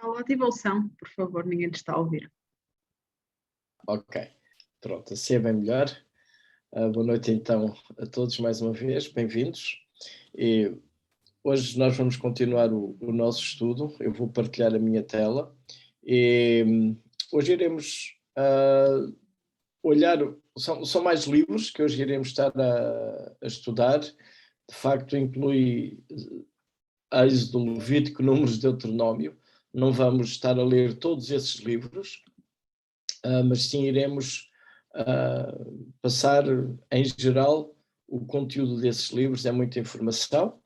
Fala, ativa o som, por favor, ninguém te está a ouvir. Ok, pronto, assim é bem melhor. Boa noite então a todos mais uma vez, bem-vindos. E hoje nós vamos continuar o nosso estudo. Eu vou partilhar a minha tela e hoje iremos olhar, são mais livros que hoje iremos estar a estudar. De facto inclui Êxodo, Levítico, Números, Deuteronômio. Não vamos estar a ler todos esses livros, mas sim iremos passar, em geral, o conteúdo desses livros. É muita informação,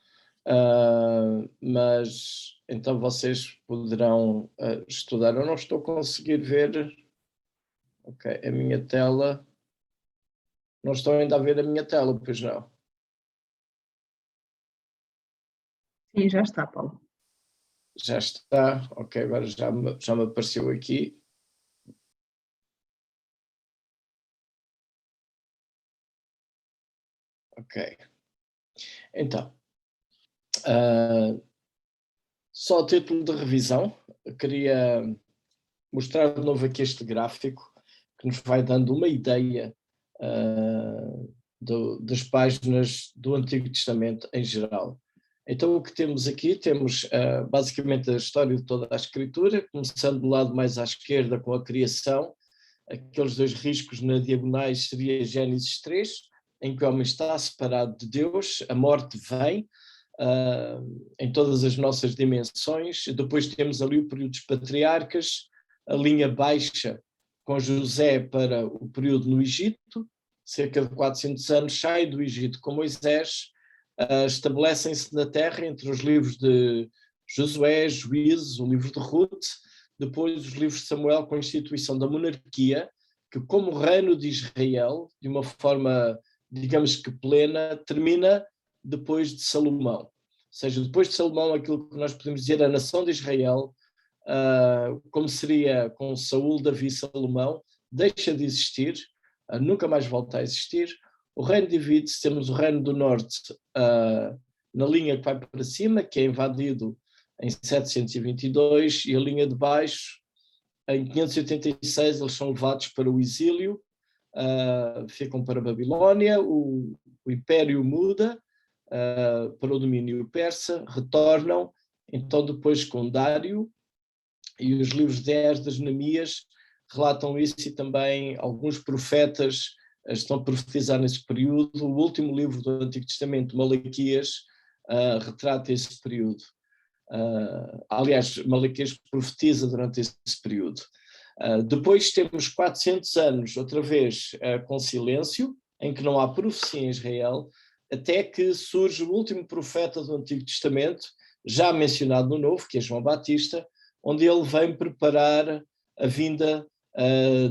mas então vocês poderão estudar. Eu não estou a conseguir ver, ok, a minha tela. Não estou ainda a ver a minha tela, pois não. Sim, já está, Paulo. Já está, ok, agora já me apareceu aqui. Ok. Então, só a título de revisão, eu queria mostrar de novo aqui este gráfico que nos vai dando uma ideia das páginas do Antigo Testamento em geral. Então o que temos aqui, temos basicamente a história de toda a Escritura, começando do lado mais à esquerda com a criação. Aqueles dois riscos na diagonais seria Gênesis 3, em que o homem está separado de Deus, a morte vem em todas as nossas dimensões. Depois temos ali o período dos patriarcas, a linha baixa com José para o período no Egito, cerca de 400 anos, sai do Egito com Moisés, estabelecem-se na terra entre os livros de Josué, Juízes, o livro de Ruth, depois os livros de Samuel com a instituição da monarquia, que como reino de Israel, de uma forma, digamos que plena, termina depois de Salomão. Ou seja, depois de Salomão, aquilo que nós podemos dizer a nação de Israel, como seria com Saúl, Davi e Salomão, deixa de existir, nunca mais volta a existir. O reino divide-se, temos o reino do norte na linha que vai para cima, que é invadido em 722, e a linha de baixo, em 586, eles são levados para o exílio, ficam para a Babilónia, o império muda para o domínio persa, retornam, então depois com Dário, e os livros de Esdras, Neemias relatam isso, e também alguns profetas estão a profetizar nesse período. O último livro do Antigo Testamento, Malaquias, retrata esse período. Aliás, Malaquias profetiza durante esse período. Depois temos 400 anos, outra vez, com silêncio, em que não há profecia em Israel, até que surge o último profeta do Antigo Testamento, já mencionado no Novo, que é João Batista, onde ele vem preparar a vinda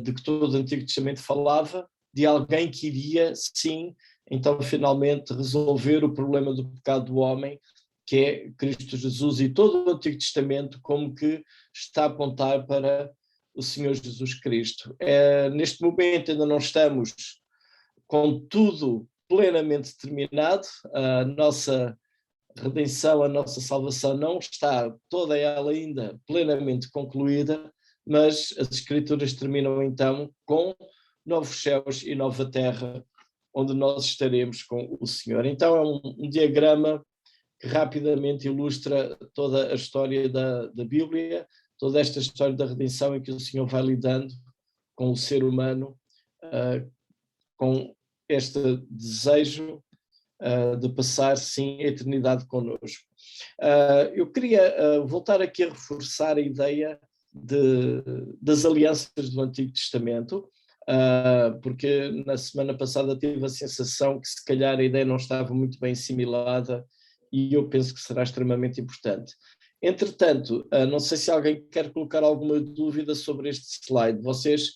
de que todo o Antigo Testamento falava, de alguém que iria, sim, então finalmente resolver o problema do pecado do homem, que é Cristo Jesus, e todo o Antigo Testamento como que está a apontar para o Senhor Jesus Cristo. Neste momento ainda não estamos com tudo plenamente terminado, a nossa redenção, a nossa salvação não está toda ela ainda plenamente concluída, mas as Escrituras terminam então com novos céus e nova terra, onde nós estaremos com o Senhor. Então é um diagrama que rapidamente ilustra toda a história da Bíblia, toda esta história da redenção em que o Senhor vai lidando com o ser humano, com este desejo de passar, sim, a eternidade connosco. Eu queria voltar aqui a reforçar a ideia das alianças do Antigo Testamento, porque na semana passada tive a sensação que se calhar a ideia não estava muito bem assimilada, e eu penso que será extremamente importante. Entretanto, não sei se alguém quer colocar alguma dúvida sobre este slide. Vocês,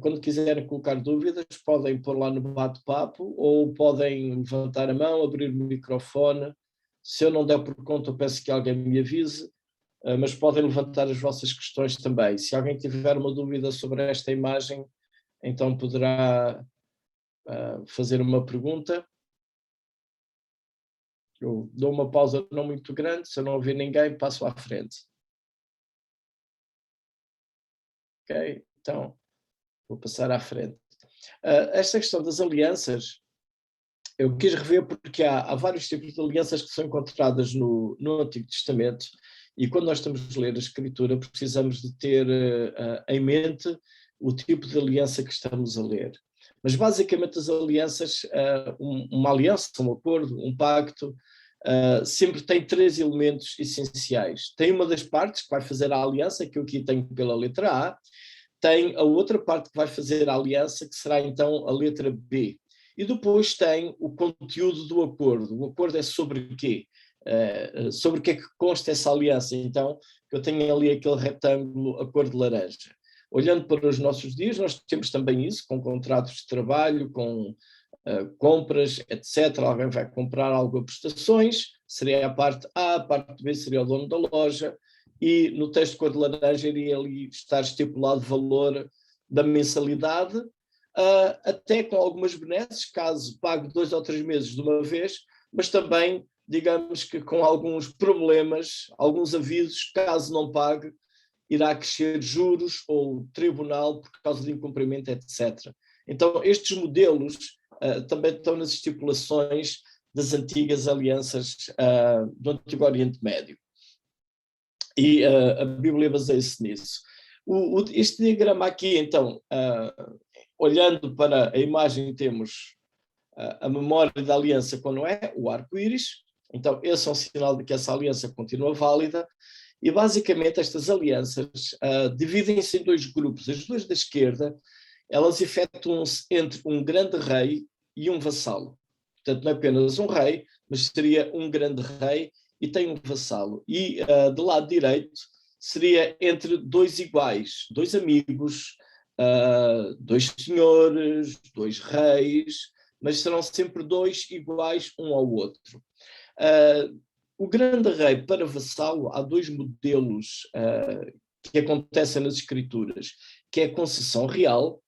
quando quiserem colocar dúvidas, podem pôr lá no bate-papo, ou podem levantar a mão, abrir o microfone. Se eu não der por conta, eu peço que alguém me avise, mas podem levantar as vossas questões também. Se alguém tiver uma dúvida sobre esta imagem, então poderá fazer uma pergunta. Eu dou uma pausa não muito grande, se eu não ouvir ninguém, passo à frente. Ok? Então, vou passar à frente. Esta questão das alianças, eu quis rever porque há vários tipos de alianças que são encontradas no Antigo Testamento, e quando nós estamos a ler a Escritura, precisamos de ter em mente o tipo de aliança que estamos a ler. Mas basicamente as alianças, uma aliança, um acordo, um pacto, sempre tem três elementos essenciais. Tem uma das partes que vai fazer a aliança, que eu aqui tenho pela letra A, tem a outra parte que vai fazer a aliança, que será então a letra B. E depois tem o conteúdo do acordo. O acordo é sobre o quê? Sobre o que é que consta essa aliança. Então, eu tenho ali aquele retângulo, a cor de laranja. Olhando para os nossos dias, nós temos também isso, com contratos de trabalho, com compras, etc. Alguém vai comprar algo a prestações, seria a parte A, a parte B seria o dono da loja, e no texto de cor de laranja iria ali estar estipulado o valor da mensalidade, até com algumas benesses, caso pague 2 ou 3 meses de uma vez, mas também, digamos que com alguns problemas, alguns avisos, caso não pague, irá crescer juros ou tribunal por causa de incumprimento, etc. Então, estes modelos também estão nas estipulações das antigas alianças do Antigo Oriente Médio. E a Bíblia baseia-se nisso. Este diagrama aqui, então, olhando para a imagem, temos a memória da aliança com Noé, o arco-íris. Então, esse é um sinal de que essa aliança continua válida. E, basicamente, estas alianças dividem-se em dois grupos. As duas da esquerda, elas efetuam-se entre um grande rei e um vassalo. Portanto, não é apenas um rei, mas seria um grande rei e tem um vassalo. E do lado direito seria entre dois iguais, dois amigos, dois senhores, dois reis, mas serão sempre dois iguais um ao outro. O grande rei para vassalo, há dois modelos que acontecem nas escrituras, que é a concessão real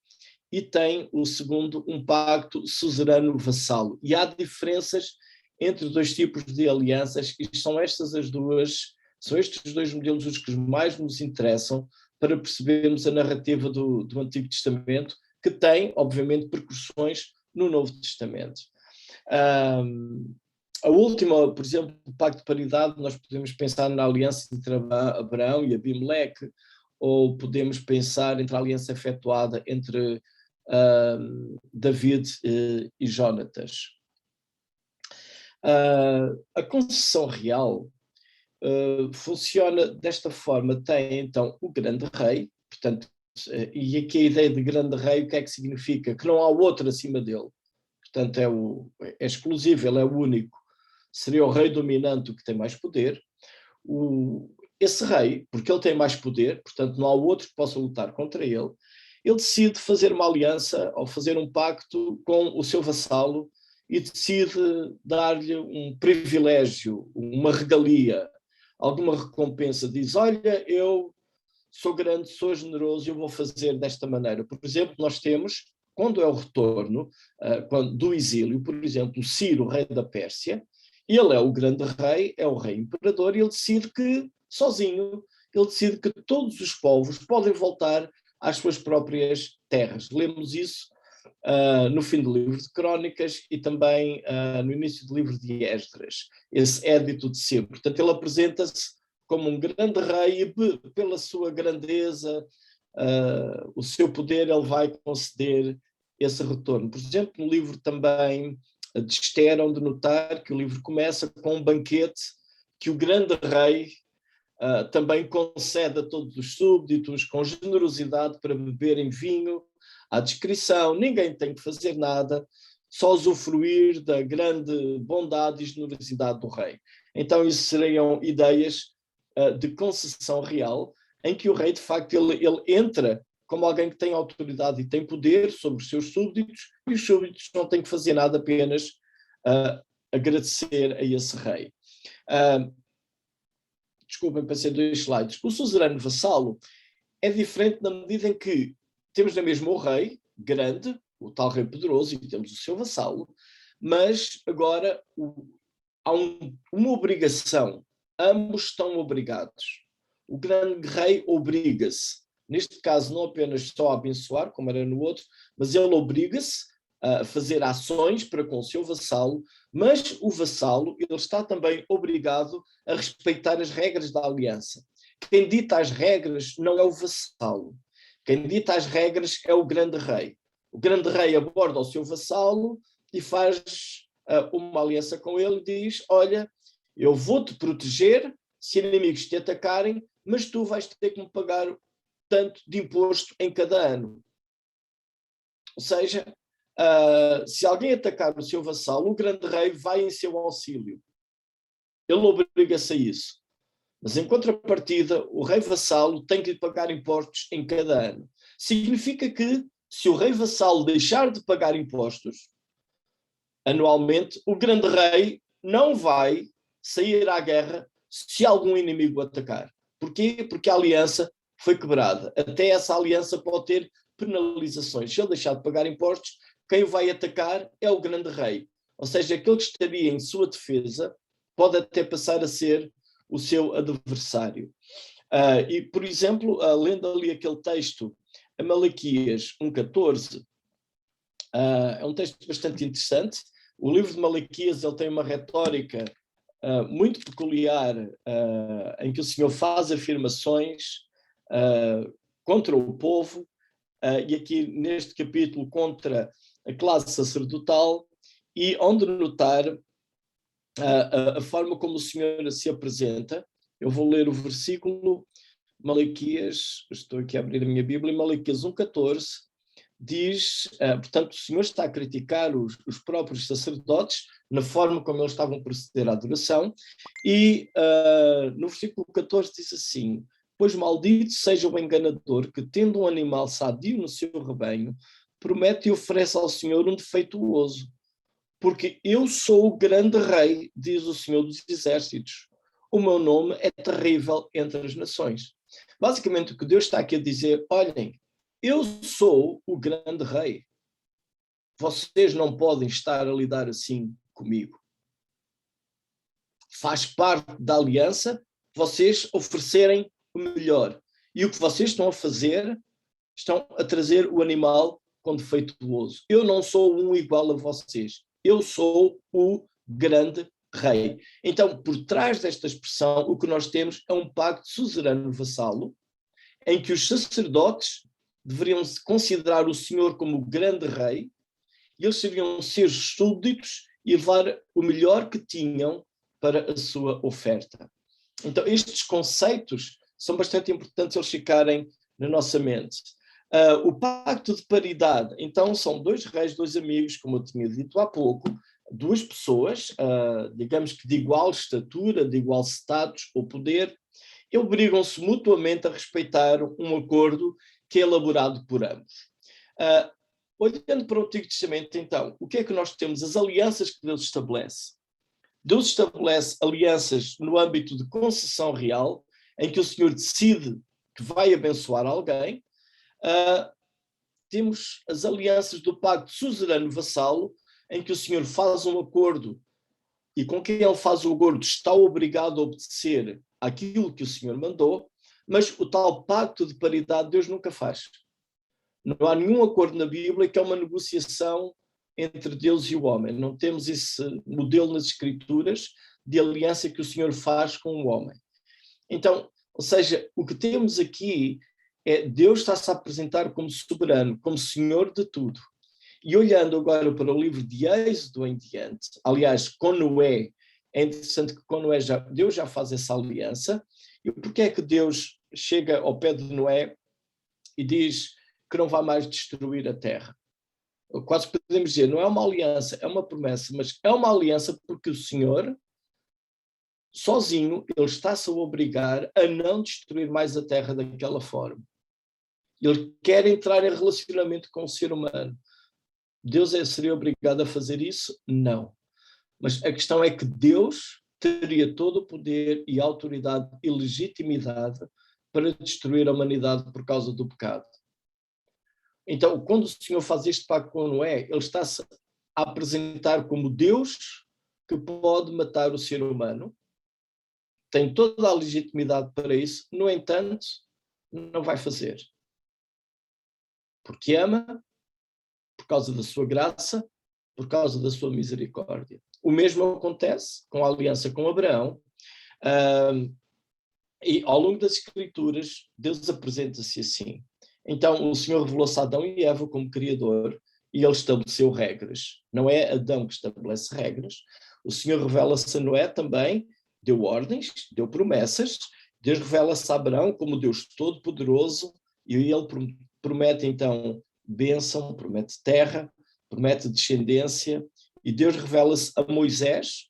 e tem o segundo, um pacto suzerano-vassalo. E há diferenças entre os dois tipos de alianças, e são estes dois modelos os que mais nos interessam para percebermos a narrativa do Antigo Testamento, que tem, obviamente, percussões no Novo Testamento. A última, por exemplo, o Pacto de Paridade, nós podemos pensar na aliança entre Abraão e Abimeleque, ou podemos pensar entre a aliança efetuada entre David e Jonatas. A concessão real funciona desta forma. Tem então o grande rei, portanto, e aqui a ideia de grande rei, o que é que significa? Que não há outro acima dele, portanto é exclusivo, ele é o único, seria o rei dominante o que tem mais poder. Esse rei, porque ele tem mais poder, portanto não há outro que possa lutar contra ele decide fazer uma aliança ou fazer um pacto com o seu vassalo e decide dar-lhe um privilégio, uma regalia, alguma recompensa. Diz, olha, eu sou grande, sou generoso e eu vou fazer desta maneira. Por exemplo, nós temos, quando é o retorno do exílio, por exemplo, Ciro, rei da Pérsia, ele é o grande rei, é o rei imperador, e ele decide que, sozinho, ele decide que todos os povos podem voltar às suas próprias terras. Lemos isso no fim do livro de Crónicas e também no início do livro de Esdras, esse édito de Ciro. Portanto, ele apresenta-se como um grande rei e pela sua grandeza, o seu poder, ele vai conceder esse retorno. Por exemplo, no livro também de Esther, onde notar que o livro começa com um banquete que o grande rei também concede a todos os súbditos com generosidade para beberem vinho, à discrição, ninguém tem que fazer nada, só usufruir da grande bondade e generosidade do rei. Então isso seriam ideias de concessão real, em que o rei, de facto, ele entra como alguém que tem autoridade e tem poder sobre os seus súbditos, e os súbditos não têm que fazer nada, apenas agradecer a esse rei. Desculpem, passei 2 slides. O suzerano vassalo é diferente na medida em que temos na mesma o rei, grande, o tal rei poderoso, e temos o seu vassalo, mas agora há uma obrigação. Ambos estão obrigados. O grande rei obriga-se, neste caso não apenas só a abençoar, como era no outro, mas ele obriga-se a fazer ações para com o seu vassalo, mas o vassalo ele está também obrigado a respeitar as regras da aliança. Quem dita as regras não é o vassalo. Quem dita as regras é o grande rei. O grande rei aborda o seu vassalo e faz uma aliança com ele e diz: olha, eu vou-te proteger se inimigos te atacarem, mas tu vais ter que me pagar tanto de imposto em cada ano. Ou seja, se alguém atacar o seu vassalo, o grande rei vai em seu auxílio. Ele obriga-se a isso. Mas, em contrapartida, o rei vassalo tem que lhe pagar impostos em cada ano. Significa que, se o rei vassalo deixar de pagar impostos anualmente, o grande rei não vai sair à guerra se algum inimigo atacar. Porquê? Porque a aliança foi quebrada. Até essa aliança pode ter penalizações. Se ele deixar de pagar impostos, quem o vai atacar é o grande rei. Ou seja, aquele que estaria em sua defesa pode até passar a ser o seu adversário. E, por exemplo, lendo ali aquele texto, a Malaquias 1,14, é um texto bastante interessante. O livro de Malaquias ele tem uma retórica muito peculiar, em que o Senhor faz afirmações contra o povo, e aqui neste capítulo contra a classe sacerdotal, e onde notar a forma como o Senhor se apresenta. Eu vou ler o versículo, Malaquias, estou aqui a abrir a minha Bíblia, Malaquias 1,14, diz, portanto, o Senhor está a criticar os próprios sacerdotes na forma como eles estavam a proceder à adoração, e no versículo 14 diz assim: pois maldito seja o enganador que, tendo um animal sadio no seu rebanho, promete e oferece ao Senhor um defeituoso. Porque eu sou o grande rei, diz o Senhor dos Exércitos. O meu nome é terrível entre as nações. Basicamente, o que Deus está aqui a dizer: olhem, eu sou o grande rei. Vocês não podem estar a lidar assim comigo. Faz parte da aliança vocês oferecerem o melhor. E o que vocês estão a fazer, estão a trazer o animal com defeituoso. Eu não sou um igual a vocês. Eu sou o grande rei. Então, por trás desta expressão, o que nós temos é um pacto suzerano-vassalo, em que os sacerdotes deveriam considerar o Senhor como o grande rei, e eles deveriam ser súditos e levar o melhor que tinham para a sua oferta. Então, estes conceitos são bastante importantes eles ficarem na nossa mente. O pacto de paridade, então, são dois reis, dois amigos, como eu tinha dito há pouco, duas pessoas, digamos que de igual estatura, de igual status ou poder, e obrigam-se mutuamente a respeitar um acordo que é elaborado por ambos. Olhando para o Antigo Testamento, então, o que é que nós temos? As alianças que Deus estabelece. Deus estabelece alianças no âmbito de concessão real, em que o Senhor decide que vai abençoar alguém. Temos as alianças do pacto suzerano-vassalo, em que o Senhor faz um acordo e com quem ele faz o acordo está obrigado a obedecer àquilo que o Senhor mandou, mas o tal pacto de paridade Deus nunca faz. Não há nenhum acordo na Bíblia que é uma negociação entre Deus e o homem. Não temos esse modelo nas Escrituras de aliança que o Senhor faz com o homem. Então, ou seja, o que temos aqui é Deus está-se a apresentar como soberano, como Senhor de tudo. E olhando agora para o livro de Êxodo em diante, aliás, com Noé, é interessante que com Noé Deus já faz essa aliança. E porque é que Deus chega ao pé de Noé e diz que não vai mais destruir a terra? Quase podemos dizer, não é uma aliança, é uma promessa, mas é uma aliança porque o Senhor, sozinho, ele está-se a obrigar a não destruir mais a terra daquela forma. Ele quer entrar em relacionamento com o ser humano. Deus seria obrigado a fazer isso? Não. Mas a questão é que Deus teria todo o poder e autoridade e legitimidade para destruir a humanidade por causa do pecado. Então, quando o Senhor faz este pacto com Noé, ele está-se a apresentar como Deus que pode matar o ser humano, tem toda a legitimidade para isso, no entanto, não vai fazer. porque ama, por causa da sua graça, por causa da sua misericórdia. O mesmo acontece com a aliança com Abraão, e ao longo das Escrituras, Deus apresenta-se assim. Então, o Senhor revelou-se a Adão e Eva como Criador, e ele estabeleceu regras. Não é Adão que estabelece regras. O Senhor revela-se a Noé também, deu ordens, deu promessas. Deus revela-se a Abraão como Deus Todo-Poderoso, e ele promete, então, bênção, promete terra, promete descendência, e Deus revela-se a Moisés,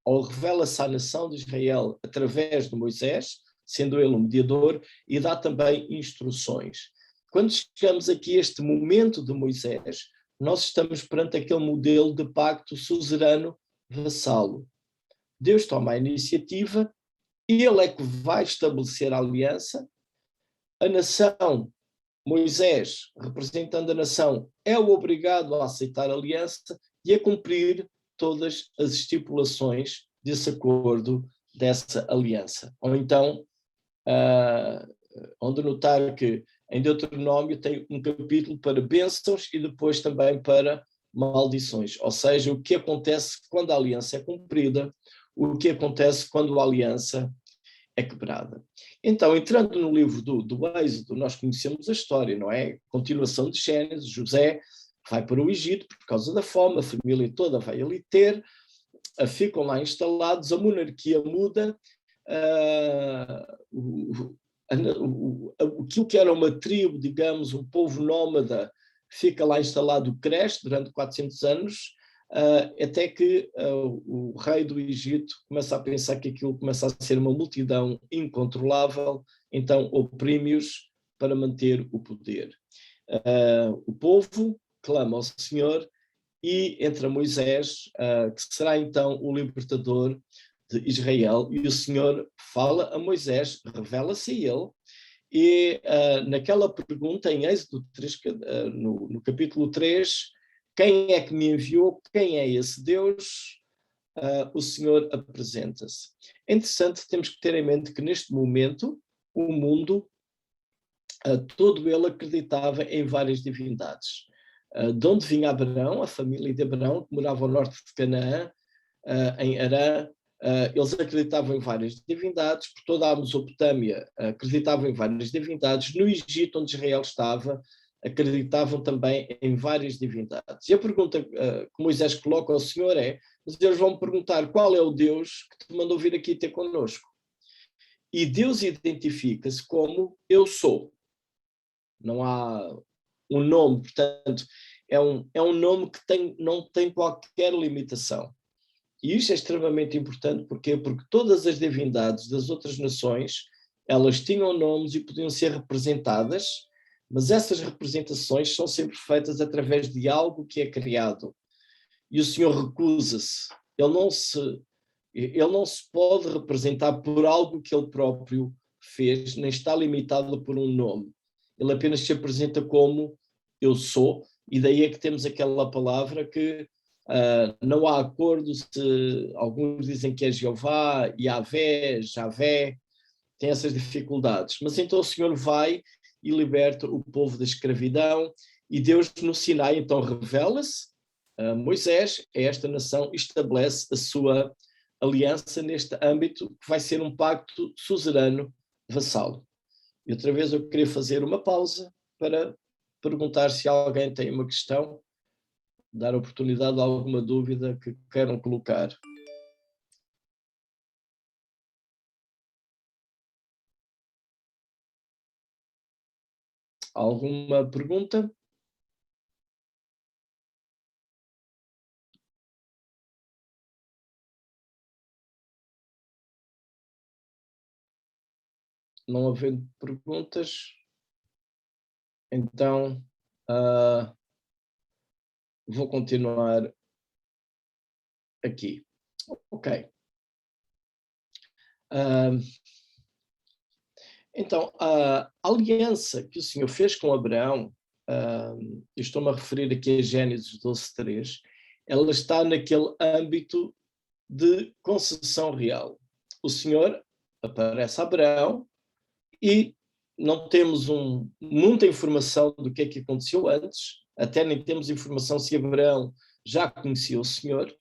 ou revela-se à nação de Israel através de Moisés, sendo ele o mediador, e dá também instruções. Quando chegamos aqui a este momento de Moisés, nós estamos perante aquele modelo de pacto suzerano vassalo. Deus toma a iniciativa, ele é que vai estabelecer a aliança, a nação, Moisés, representando a nação, é o obrigado a aceitar a aliança e a cumprir todas as estipulações desse acordo, dessa aliança. Ou então, onde notar que em Deuteronômio tem um capítulo para bênçãos e depois também para maldições, ou seja, o que acontece quando a aliança é cumprida, o que acontece quando a aliança é quebrada. Então, entrando no livro do Êxodo, nós conhecemos a história, não é? Continuação de Gênesis, José vai para o Egito por causa da fome, a família toda vai ali ter, ficam lá instalados, a monarquia muda, aquilo que era uma tribo, digamos, um povo nómada, fica lá instalado, cresce durante 400 anos, até que o rei do Egito começa a pensar que aquilo começa a ser uma multidão incontrolável, então oprime-os para manter o poder. O povo clama ao Senhor e entra Moisés, que será então o libertador de Israel, e o Senhor fala a Moisés, revela-se a ele, e naquela pergunta, em Êxodo 3, no capítulo 3, quem é que me enviou, quem é esse Deus, o Senhor apresenta-se. É interessante, temos que ter em mente que neste momento o mundo, todo ele acreditava em várias divindades. De onde vinha Abraão, a família de Abraão, que morava ao norte de Canaã, em Harã, eles acreditavam em várias divindades, por toda a Mesopotâmia acreditavam em várias divindades, no Egito, onde Israel estava, acreditavam também em várias divindades. E a pergunta que Moisés coloca ao Senhor é, mas eles vão perguntar qual é o Deus que te mandou vir aqui ter connosco? E Deus identifica-se como eu sou. Não há um nome, portanto, é um nome que não tem qualquer limitação. E isto é extremamente importante, porquê? Porque todas as divindades das outras nações, elas tinham nomes e podiam ser representadas, mas essas representações são sempre feitas através de algo que é criado. E o Senhor recusa-se. Ele não se pode representar por algo que ele próprio fez, nem está limitado por um nome. Ele apenas se apresenta como eu sou, e daí é que temos aquela palavra que não há acordo se alguns dizem que é Jeová, Yahvé, Javé, tem essas dificuldades. Mas então o Senhor vai e liberta o povo da escravidão, e Deus no Sinai então revela-se a Moisés, a esta nação, e estabelece a sua aliança neste âmbito, que vai ser um pacto suzerano vassalo. E outra vez eu queria fazer uma pausa para perguntar se alguém tem uma questão, dar oportunidade a alguma dúvida que queiram colocar. Alguma pergunta? Não havendo perguntas, então vou continuar aqui. Ok. Então, a aliança que o Senhor fez com Abraão, estou-me a referir aqui a Gênesis 12:3, ela está naquele âmbito de concessão real. O Senhor aparece a Abraão e não temos muita informação do que é que aconteceu antes, até nem temos informação se Abraão já conhecia o Senhor,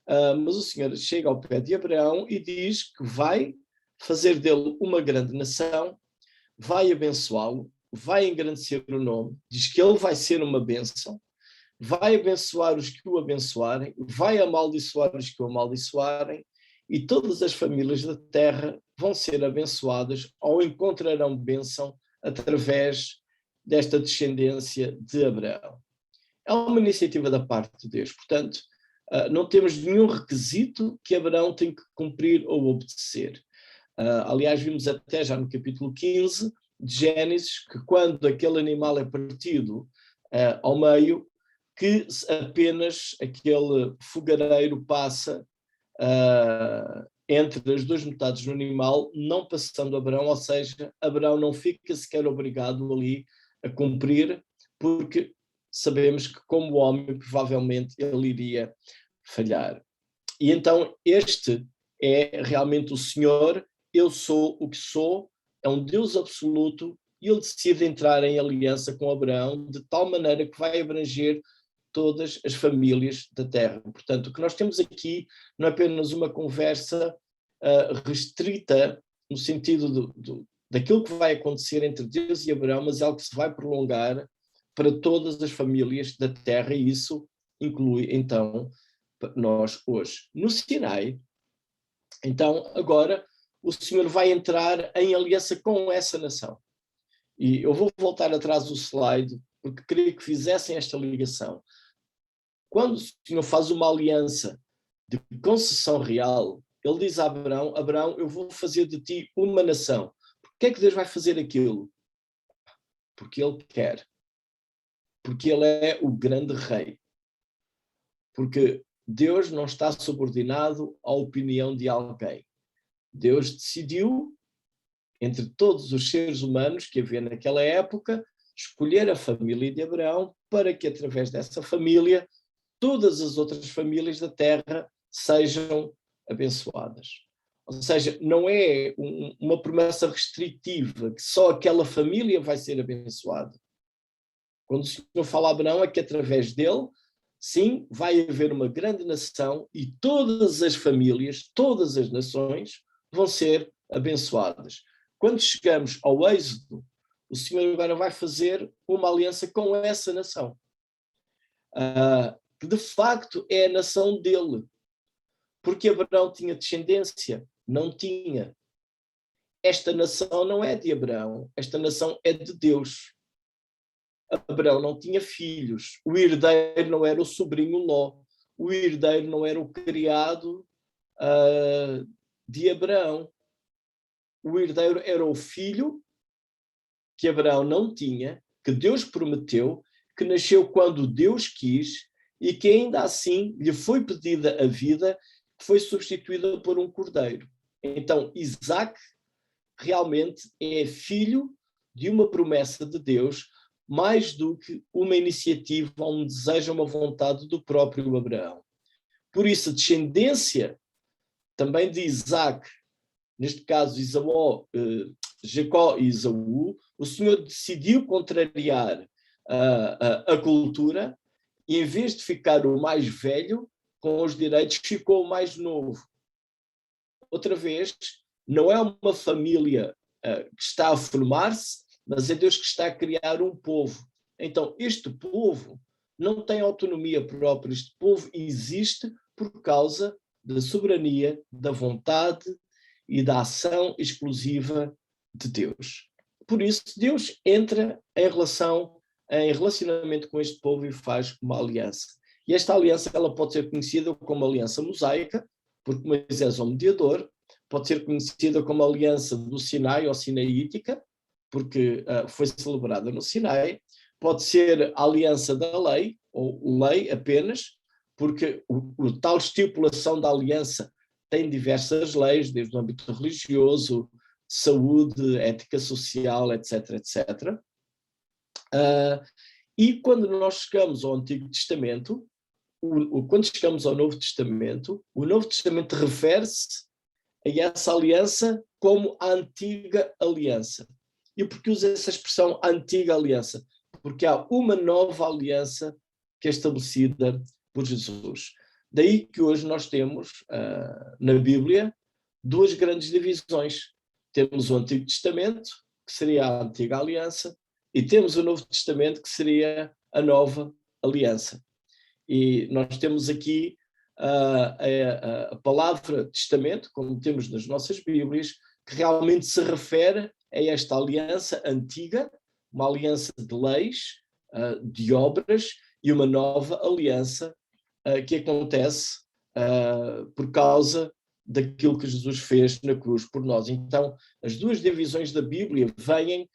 mas o Senhor chega ao pé de Abraão e diz que vai fazer dele uma grande nação, vai abençoá-lo, vai engrandecer o nome, diz que ele vai ser uma bênção, vai abençoar os que o abençoarem, vai amaldiçoar os que o amaldiçoarem, e todas as famílias da terra vão ser abençoadas ou encontrarão bênção através desta descendência de Abraão. É uma iniciativa da parte de Deus, portanto, não temos nenhum requisito que Abraão tem que cumprir ou obedecer. Aliás, vimos até já no capítulo 15 de Gênesis que quando aquele animal é partido ao meio, que apenas aquele fogareiro passa entre as duas metades do animal, não passando Abraão, ou seja, Abraão não fica sequer obrigado ali a cumprir, porque sabemos que como homem provavelmente ele iria falhar. E então este é realmente o Senhor, eu sou o que sou, é um Deus absoluto, e ele decide entrar em aliança com Abraão de tal maneira que vai abranger todas as famílias da terra. Portanto, o que nós temos aqui não é apenas uma conversa restrita no sentido daquilo que vai acontecer entre Deus e Abraão, mas é algo que se vai prolongar para todas as famílias da terra, e isso inclui, então, nós hoje. No Sinai, então, agora, o Senhor vai entrar em aliança com essa nação. E eu vou voltar atrás do slide, porque queria que fizessem esta ligação. Quando o Senhor faz uma aliança de concessão real, ele diz a Abraão, Abraão, eu vou fazer de ti uma nação. Por que é que Deus vai fazer aquilo? Porque ele quer. Porque ele é o grande rei. Porque Deus não está subordinado à opinião de alguém. Deus decidiu, entre todos os seres humanos que havia naquela época, escolher a família de Abraão para que, através dessa família, todas as outras famílias da terra sejam abençoadas. Ou seja, não é uma promessa restritiva, que só aquela família vai ser abençoada. Quando o Senhor fala a Abraão, é que através dele, sim, vai haver uma grande nação e todas as famílias, todas as nações vão ser abençoadas. Quando chegamos ao Êxodo, o Senhor agora vai fazer uma aliança com essa nação. Que de facto é a nação dele. Porque Abraão tinha descendência? Não tinha. Esta nação não é de Abraão, esta nação é de Deus. Abraão não tinha filhos, o herdeiro não era o sobrinho Ló, o herdeiro não era o criado de Abraão. O herdeiro era o filho que Abraão não tinha, que Deus prometeu, que nasceu quando Deus quis e que ainda assim lhe foi pedida a vida, que foi substituída por um cordeiro. Então, Isaac realmente é filho de uma promessa de Deus, mais do que uma iniciativa, um desejo, uma vontade do próprio Abraão. Por isso, a descendência também de Isaac, neste caso Jacó e Esaú, o Senhor decidiu contrariar a cultura e, em vez de ficar o mais velho com os direitos, ficou o mais novo. Outra vez, não é uma família que está a formar-se, mas é Deus que está a criar um povo. Então, este povo não tem autonomia própria, este povo existe por causa da soberania, da vontade e da ação exclusiva de Deus. Por isso, Deus entra em relacionamento com este povo e faz uma aliança. E esta aliança ela pode ser conhecida como aliança mosaica, porque Moisés é o mediador, pode ser conhecida como aliança do Sinai ou sinaítica, porque foi celebrada no Sinai, pode ser a aliança da lei, ou lei apenas, porque a tal estipulação da aliança tem diversas leis, desde o âmbito religioso, de saúde, ética social, etc., etc. E quando nós chegamos ao Antigo Testamento, quando chegamos ao Novo Testamento, o Novo Testamento refere-se a essa aliança como a antiga aliança. E por que usa essa expressão antiga aliança? Porque há uma nova aliança que é estabelecida por Jesus. Daí que hoje nós temos, na Bíblia, duas grandes divisões. Temos o Antigo Testamento, que seria a antiga aliança, e temos o Novo Testamento, que seria a nova aliança. E nós temos aqui a palavra testamento, como temos nas nossas Bíblias, que realmente se refere a esta aliança antiga, uma aliança de leis, de obras, e uma nova aliança que acontece por causa daquilo que Jesus fez na cruz por nós. Então, as duas divisões da Bíblia vêm,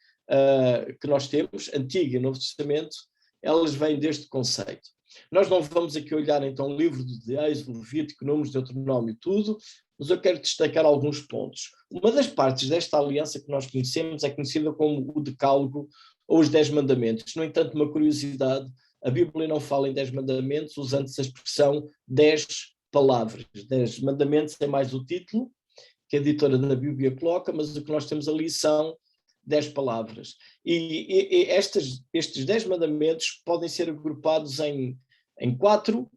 que nós temos, Antigo e Novo Testamento, elas vêm deste conceito. Nós não vamos aqui olhar então o livro de Êxodo, Levítico, Números, Deuteronômio, tudo, mas eu quero destacar alguns pontos. Uma das partes desta aliança que nós conhecemos é conhecida como o Decálogo ou os 10 Mandamentos. No entanto, uma curiosidade, a Bíblia não fala em 10 mandamentos usando essa expressão 10 palavras. 10 mandamentos é mais o título que a editora da Bíblia coloca, mas o que nós temos ali são 10 palavras. E estes 10 mandamentos podem ser agrupados em 4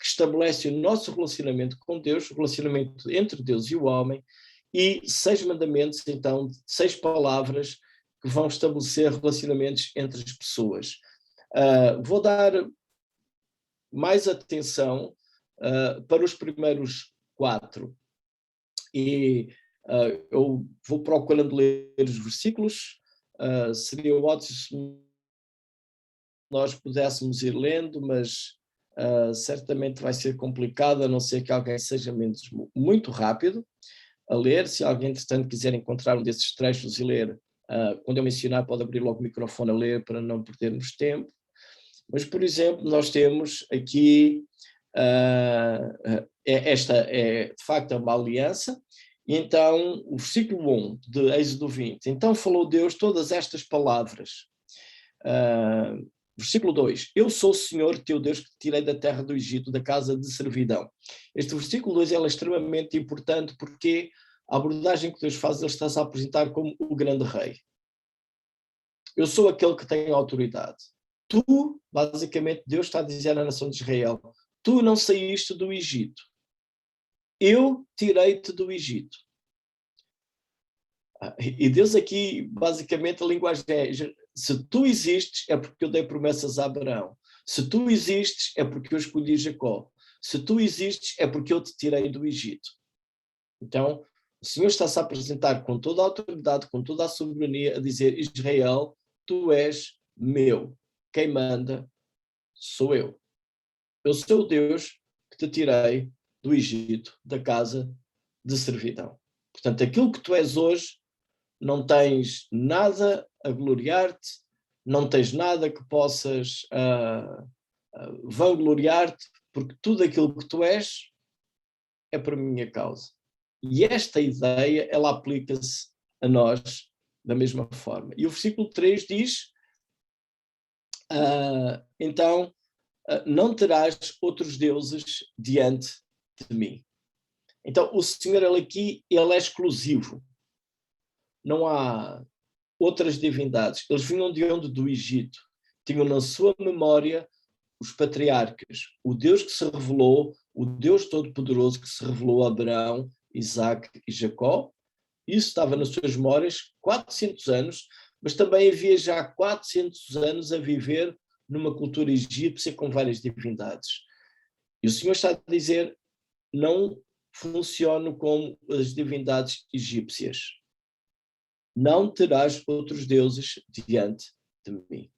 que estabelecem o nosso relacionamento com Deus, o relacionamento entre Deus e o homem, e 6 mandamentos, então, 6 palavras que vão estabelecer relacionamentos entre as pessoas. Vou dar mais atenção para os primeiros 4. E eu vou procurando ler os versículos. Seria ótimo se nós pudéssemos ir lendo, mas certamente vai ser complicado, a não ser que alguém seja muito rápido a ler. Se alguém, entretanto, quiser encontrar um desses trechos e ler, quando eu mencionar, pode abrir logo o microfone a ler para não perdermos tempo. Mas, por exemplo, nós temos aqui, esta é de facto uma aliança. Então, o versículo 1 de Êxodo 20. Então falou Deus todas estas palavras. Versículo 2. Eu sou o Senhor teu Deus que te tirei da terra do Egito, da casa de servidão. Este versículo 2 é extremamente importante porque a abordagem que Deus faz, ele está-se a apresentar como o grande rei. Eu sou aquele que tem autoridade. Tu, basicamente, Deus está a dizer à nação de Israel, tu não saíste do Egito. Eu tirei-te do Egito. E Deus aqui, basicamente, a linguagem é, se tu existes é porque eu dei promessas a Abraão. Se tu existes é porque eu escolhi Jacó. Se tu existes é porque eu te tirei do Egito. Então, o Senhor está-se a apresentar com toda a autoridade, com toda a soberania, a dizer, Israel, tu és meu. Quem manda sou eu. Eu sou o Deus que te tirei do Egito, da casa de servidão. Portanto, aquilo que tu és hoje, não tens nada a gloriar-te, não tens nada que possas vangloriar-te, porque tudo aquilo que tu és é por minha causa. E esta ideia, ela aplica-se a nós da mesma forma. E o versículo 3 diz, então, não terás outros deuses diante de mim. Então, o Senhor, ele aqui, ele é exclusivo. Não há outras divindades. Eles vinham de onde? Do Egito. Tinham na sua memória os patriarcas. O Deus que se revelou, o Deus Todo-Poderoso que se revelou a Abraão, Isaac e Jacó. Isso estava nas suas memórias 400 anos, mas também havia já 400 anos a viver numa cultura egípcia com várias divindades. E o Senhor está a dizer, não funciono como as divindades egípcias. Não terás outros deuses diante de mim.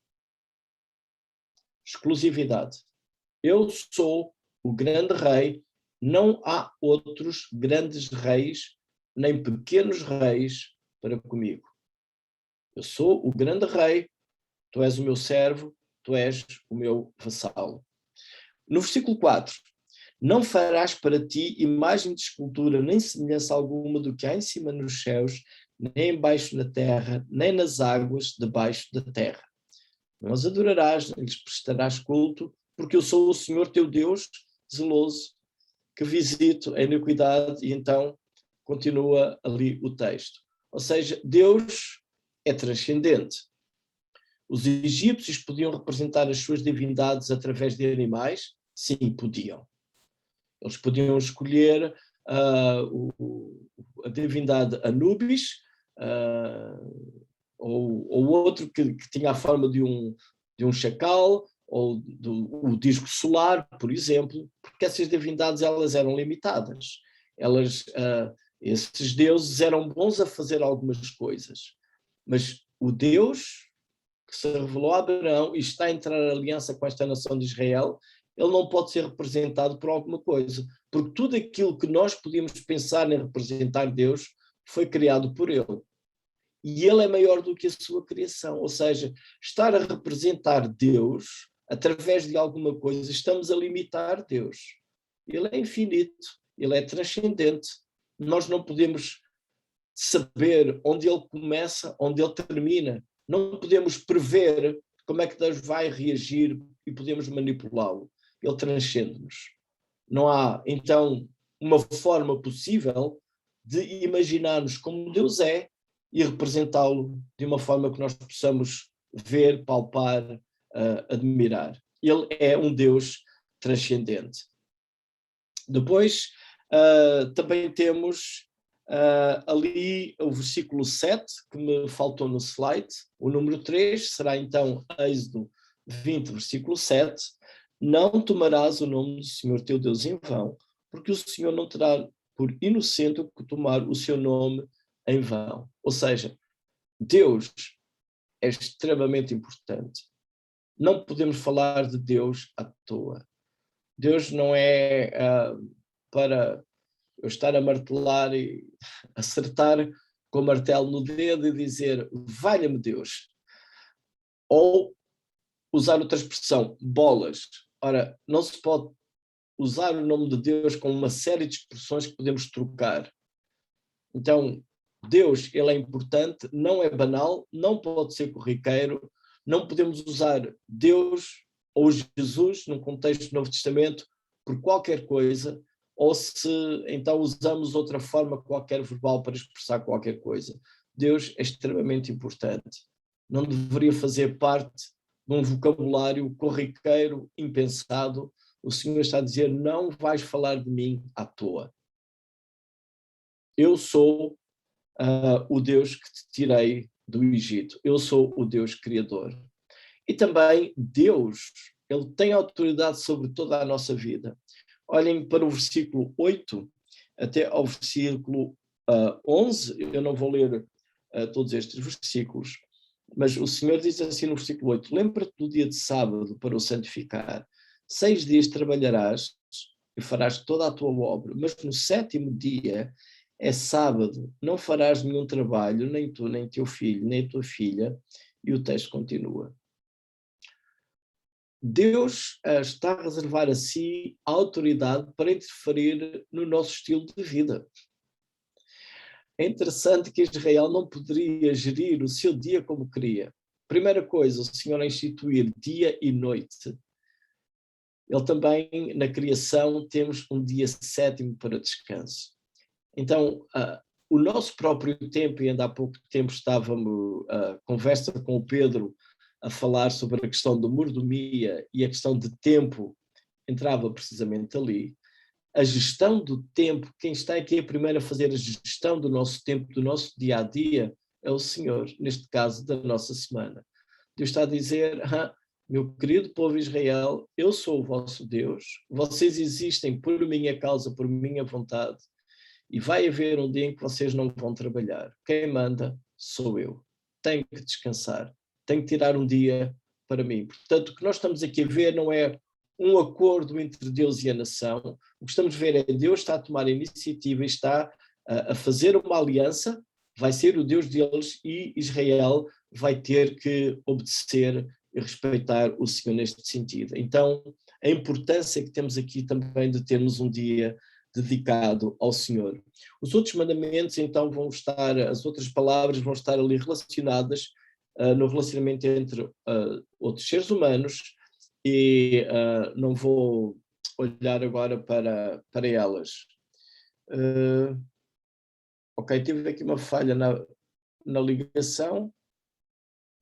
Exclusividade. Eu sou o grande rei, não há outros grandes reis, nem pequenos reis para comigo. Eu sou o grande rei, tu és o meu servo, tu és o meu vassalo. No versículo 4, não farás para ti imagem de escultura, nem semelhança alguma do que há em cima nos céus, nem embaixo na terra, nem nas águas debaixo da terra. Não as adorarás, nem lhes prestarás culto, porque eu sou o Senhor teu Deus, zeloso, que visito a iniquidade. E então continua ali o texto. Ou seja, Deus é transcendente. Os egípcios podiam representar as suas divindades através de animais? Sim, podiam. Eles podiam escolher a divindade Anubis, ou outro que tinha a forma de um chacal, ou o disco solar, por exemplo, porque essas divindades elas eram limitadas. Esses deuses eram bons a fazer algumas coisas, mas o Deus que se revelou a Abraão e está a entrar em aliança com esta nação de Israel, ele não pode ser representado por alguma coisa, porque tudo aquilo que nós podíamos pensar em representar Deus foi criado por ele. E ele é maior do que a sua criação, ou seja, estar a representar Deus através de alguma coisa, estamos a limitar Deus. Ele é infinito, ele é transcendente. Nós não podemos saber onde ele começa, onde ele termina. Não podemos prever como é que Deus vai reagir e podemos manipulá-lo. Ele transcende-nos. Não há, então, uma forma possível de imaginarmos como Deus é e representá-lo de uma forma que nós possamos ver, palpar, admirar. Ele é um Deus transcendente. Depois, também temos ali o versículo 7, que me faltou no slide. O número 3 será então Êxodo 20, versículo 7. Não tomarás o nome do Senhor teu Deus em vão, porque o Senhor não terá por inocente o que tomar o seu nome em vão. Ou seja, Deus é extremamente importante. Não podemos falar de Deus à toa. Deus não é para eu estar a martelar e acertar com o martelo no dedo e dizer valha-me Deus. Ou usar outra expressão, bolas. Ora, não se pode usar o nome de Deus com uma série de expressões que podemos trocar. Então, Deus, ele é importante, não é banal, não pode ser corriqueiro, não podemos usar Deus ou Jesus, num contexto do Novo Testamento, por qualquer coisa, ou se então usamos outra forma qualquer verbal para expressar qualquer coisa. Deus é extremamente importante. Não deveria fazer parte de um vocabulário corriqueiro, impensado. O Senhor está a dizer, não vais falar de mim à toa. Eu sou o Deus que te tirei do Egito. Eu sou o Deus Criador. E também Deus, ele tem autoridade sobre toda a nossa vida. Olhem para o versículo 8 até ao versículo 11. Eu não vou ler todos estes versículos, mas o Senhor diz assim no versículo 8, lembra-te do dia de sábado para o santificar. 6 dias trabalharás e farás toda a tua obra, mas no 7º dia é sábado, não farás nenhum trabalho, nem tu, nem teu filho, nem tua filha. E o texto continua. Deus está a reservar a si a autoridade para interferir no nosso estilo de vida. É interessante que Israel não poderia gerir o seu dia como queria. Primeira coisa, o Senhor a instituir dia e noite. Ele também, na criação, temos um dia 7º para descanso. Então, o nosso próprio tempo, e ainda há pouco tempo estávamos conversa com o Pedro a falar sobre a questão da mordomia e a questão de tempo entrava precisamente ali. A gestão do tempo, quem está aqui primeiro a fazer a gestão do nosso tempo, do nosso dia-a-dia, é o Senhor, neste caso da nossa semana. Deus está a dizer, meu querido povo Israel, eu sou o vosso Deus, vocês existem por minha causa, por minha vontade, e vai haver um dia em que vocês não vão trabalhar. Quem manda sou eu. Tenho que descansar. Tenho que tirar um dia para mim. Portanto, o que nós estamos aqui a ver não é um acordo entre Deus e a nação. O que estamos a ver é Deus está a tomar a iniciativa e está a fazer uma aliança, vai ser o Deus deles e Israel vai ter que obedecer e respeitar o Senhor neste sentido. Então, a importância que temos aqui também de termos um dia dedicado ao Senhor. Os outros mandamentos, então, as outras palavras vão estar ali relacionadas no relacionamento entre outros seres humanos e não vou olhar agora para elas. Ok, tive aqui uma falha na ligação.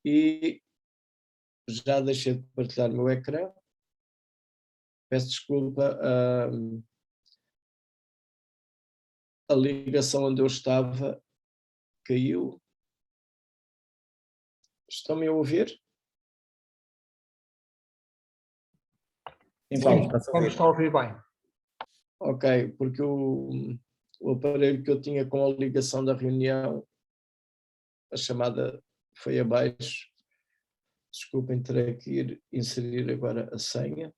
e já deixei de partilhar o meu ecrã. Peço desculpa, a ligação onde eu estava caiu. Estão-me a ouvir? Sim, Paulo, vamos estar a ouvir bem. Ok, porque o aparelho que eu tinha com a ligação da reunião, a chamada foi abaixo. Desculpem, terei que ir inserir agora a senha.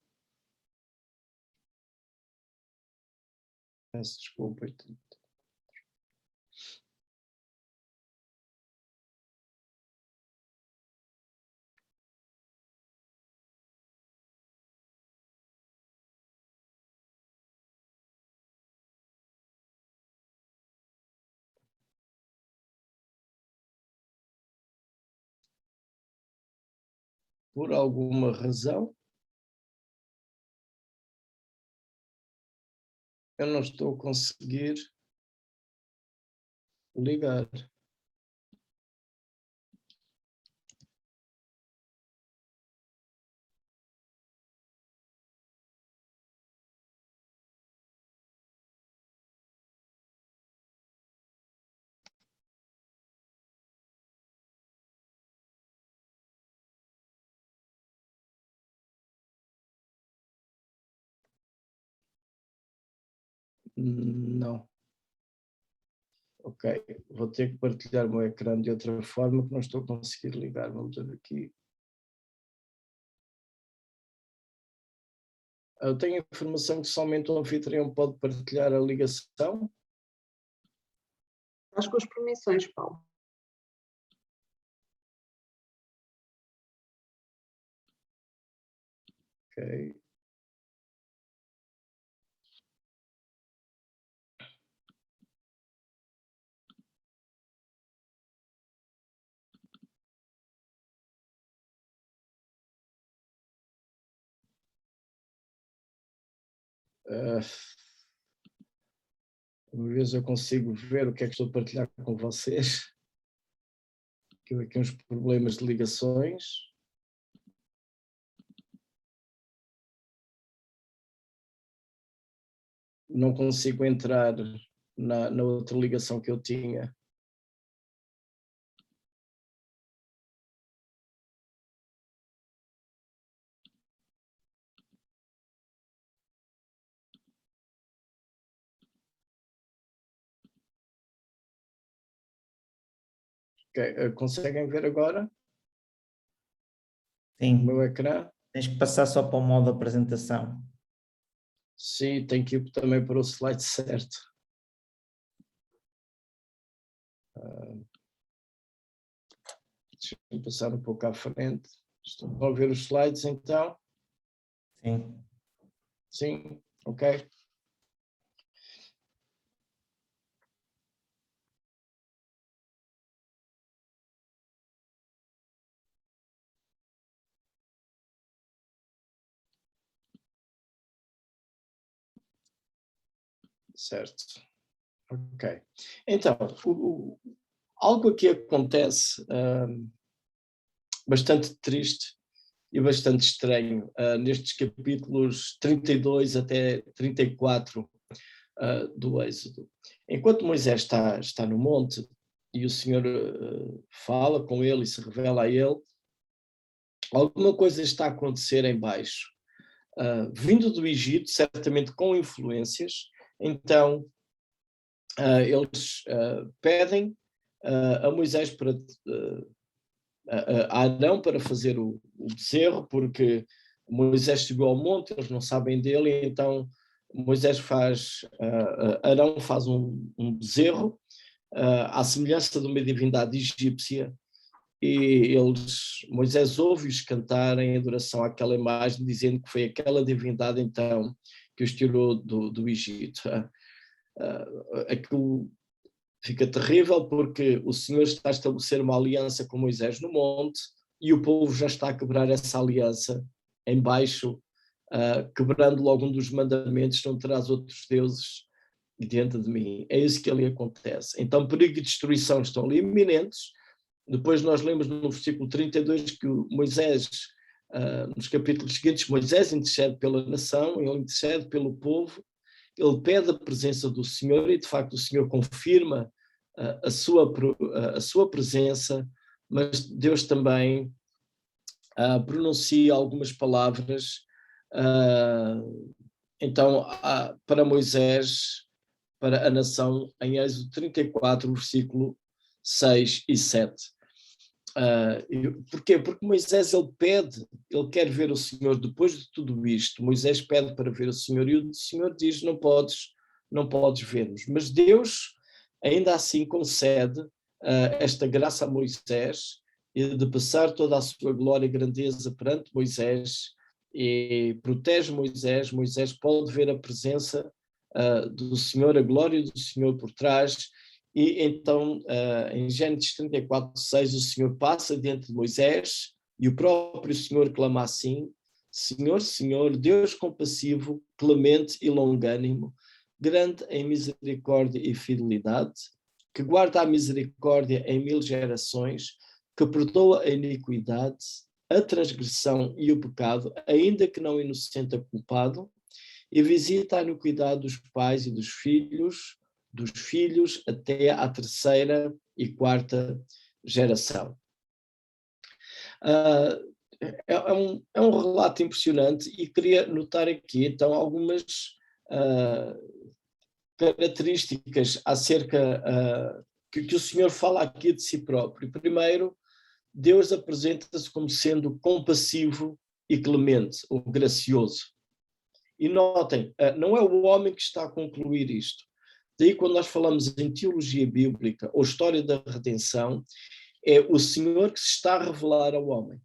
Peço desculpa. Por alguma razão, eu não estou a conseguir ligar. Não. Ok, vou ter que partilhar o meu ecrã de outra forma que não estou a conseguir ligar. Vamos ver aqui. Eu tenho a informação que somente o anfitrião pode partilhar a ligação. Estás com as permissões, Paulo. Ok. Uma vez eu consigo ver o que é que estou a partilhar com vocês. Que aqui uns problemas de ligações. Não consigo entrar na outra ligação que eu tinha. Okay. Conseguem ver agora Sim. o meu ecrã? Tens que passar só para o modo apresentação. Sim, tenho que ir também para o slide certo. Deixa-me passar um pouco à frente. Estão a ver os slides então? Sim. Sim, ok. Certo. Ok. Então, algo aqui acontece bastante triste e bastante estranho nestes capítulos 32 até 34 do Êxodo. Enquanto Moisés está no monte e o Senhor fala com ele e se revela a ele, alguma coisa está a acontecer em baixo. Vindo do Egito, certamente com influências, então eles pedem a Moisés para a Arão para fazer o bezerro, porque Moisés subiu ao monte, eles não sabem dele, então Moisés Arão faz um bezerro à semelhança de uma divindade egípcia, e Moisés ouve-os cantarem em adoração àquela imagem, dizendo que foi aquela divindade então que os tirou do Egito. Aquilo fica terrível porque o Senhor está a estabelecer uma aliança com Moisés no monte e o povo já está a quebrar essa aliança em baixo, quebrando logo um dos mandamentos: não terás outros deuses diante de mim. É isso que ali acontece. Então perigo e destruição estão ali iminentes, Depois nós lemos no versículo 32 que Moisés, nos capítulos seguintes, Moisés intercede pela nação, ele intercede pelo povo, ele pede a presença do Senhor e de facto o Senhor confirma a sua presença, mas Deus também pronuncia algumas palavras então para Moisés, para a nação, em Êxodo 34, versículo 6 e 7. Porquê? Porque Moisés ele quer ver o Senhor. Depois de tudo isto, Moisés pede para ver o Senhor e o Senhor diz, não podes ver-nos. Mas Deus ainda assim concede esta graça a Moisés de passar toda a sua glória e grandeza perante Moisés e protege Moisés. Moisés pode ver a presença do Senhor, a glória do Senhor por trás. E então, em Gênesis 34, 6, o Senhor passa diante de Moisés e o próprio Senhor clama assim: Senhor, Senhor, Deus compassivo, clemente e longânimo, grande em misericórdia e fidelidade, que guarda a misericórdia em 1000 gerações, que perdoa a iniquidade, a transgressão e o pecado, ainda que não inocente a culpado, e visita a iniquidade dos pais e dos filhos até à 3ª e 4ª geração. É um relato impressionante e queria notar aqui então algumas características acerca que o Senhor fala aqui de si próprio. Primeiro, Deus apresenta-se como sendo compassivo e clemente, ou gracioso. E notem, não é o homem que está a concluir isto. Daí, quando nós falamos em teologia bíblica ou história da redenção, é o Senhor que se está a revelar ao homem.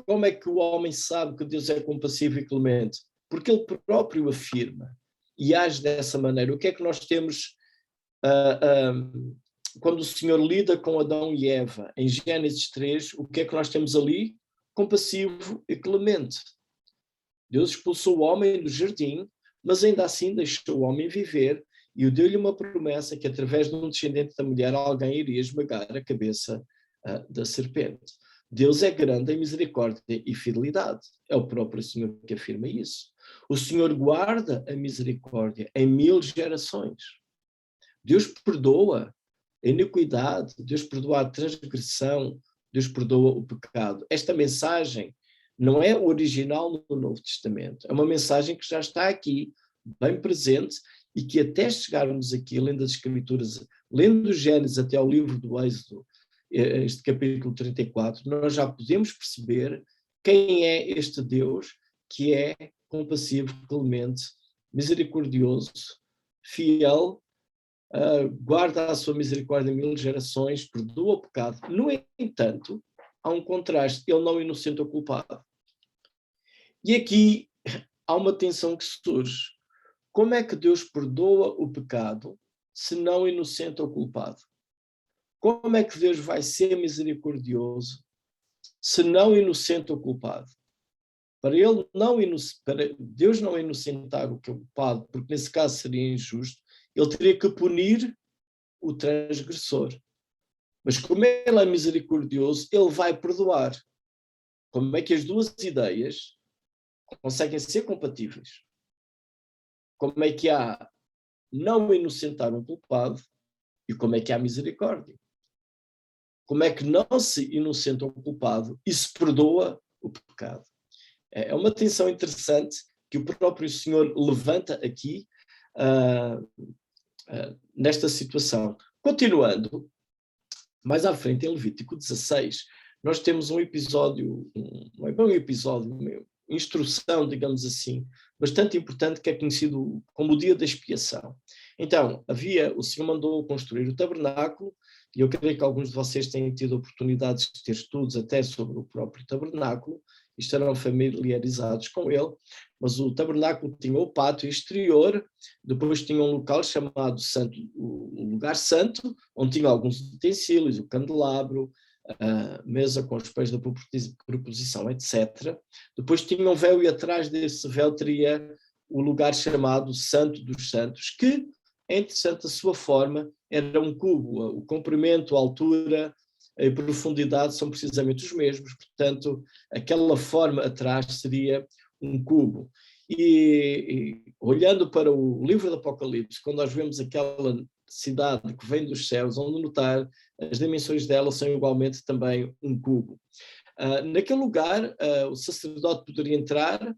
Como é que o homem sabe que Deus é compassivo e clemente? Porque ele próprio afirma e age dessa maneira. O que é que nós temos quando o Senhor lida com Adão e Eva, em Gênesis 3, o que é que nós temos ali? Compassivo e clemente. Deus expulsou o homem do jardim, mas ainda assim deixou o homem viver e deu-lhe uma promessa que através de um descendente da mulher alguém iria esmagar a cabeça da serpente. Deus é grande em misericórdia e fidelidade. É o próprio Senhor que afirma isso. O Senhor guarda a misericórdia em 1000 gerações. Deus perdoa a iniquidade, Deus perdoa a transgressão, Deus perdoa o pecado. Esta mensagem não é original no Novo Testamento, é uma mensagem que já está aqui, bem presente, e que até chegarmos aqui, lendo as Escrituras, lendo Gênesis até ao livro do Êxodo, este capítulo 34, nós já podemos perceber quem é este Deus que é compassivo, clemente, misericordioso, fiel, guarda a sua misericórdia em 1000 gerações, perdoa o pecado. No entanto, há um contraste, ele não inocenta o culpado. E aqui há uma tensão que surge. Como é que Deus perdoa o pecado se não inocenta o culpado? Como é que Deus vai ser misericordioso se não inocenta o culpado? Para Deus não inocentar o culpado, porque nesse caso seria injusto, ele teria que punir o transgressor. Mas como ele é misericordioso, ele vai perdoar. Como é que as duas ideias conseguem ser compatíveis? Como é que há não inocentar um culpado e como é que há misericórdia? Como é que não se inocenta um culpado e se perdoa o pecado? É uma tensão interessante que o próprio Senhor levanta aqui nesta situação. Continuando, mais à frente em Levítico 16, nós temos um episódio, não é bem um episódio, uma instrução, digamos assim, bastante importante, que é conhecido como o dia da expiação. Então, o Senhor mandou construir o tabernáculo, e eu creio que alguns de vocês têm tido oportunidades de ter estudos até sobre o próprio tabernáculo, e estarão familiarizados com ele, mas o tabernáculo tinha o pátio exterior, depois tinha um local chamado o lugar santo, onde tinha alguns utensílios, o candelabro, a mesa com os pés da proposição, etc. Depois tinha um véu e atrás desse véu teria o lugar chamado Santo dos Santos, que é interessante a sua forma, era um cubo, o comprimento, a altura, em profundidade são precisamente os mesmos, portanto, aquela forma atrás seria um cubo. E olhando para o livro do Apocalipse, quando nós vemos aquela cidade que vem dos céus, vamos notar as dimensões dela são igualmente também um cubo. Naquele lugar, o sacerdote poderia entrar,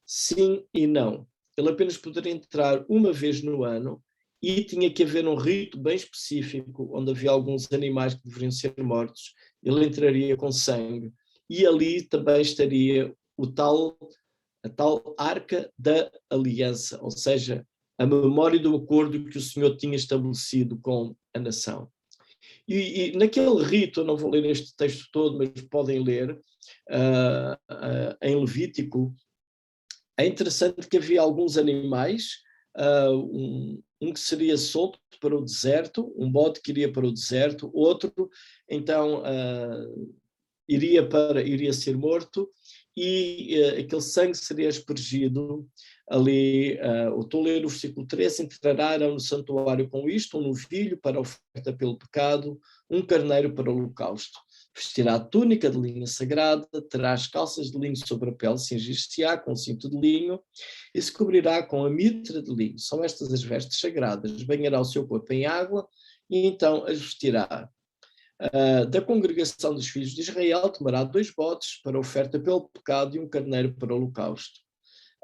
sim e não. Ele apenas poderia entrar uma vez no ano e tinha que haver um rito bem específico, onde havia alguns animais que deveriam ser mortos. Ele entraria com sangue e ali também estaria a tal Arca da Aliança, ou seja, a memória do acordo que o Senhor tinha estabelecido com a nação. E naquele rito, eu não vou ler este texto todo, mas podem ler, em Levítico, é interessante que havia alguns animais, um que seria solto para o deserto, um bode que iria para o deserto, outro, então, iria ser morto, e aquele sangue seria aspergido ali. Estou a ler o versículo 13: entrarão no santuário com isto, um novilho para a oferta pelo pecado, um carneiro para o holocausto. Vestirá a túnica de linho sagrada, terá as calças de linho sobre a pele, cingir-se-á com cinto de linho e se cobrirá com a mitra de linho. São estas as vestes sagradas. Banhará o seu corpo em água e então as vestirá. Da congregação dos filhos de Israel tomará 2 bodes para oferta pelo pecado e um carneiro para o holocausto.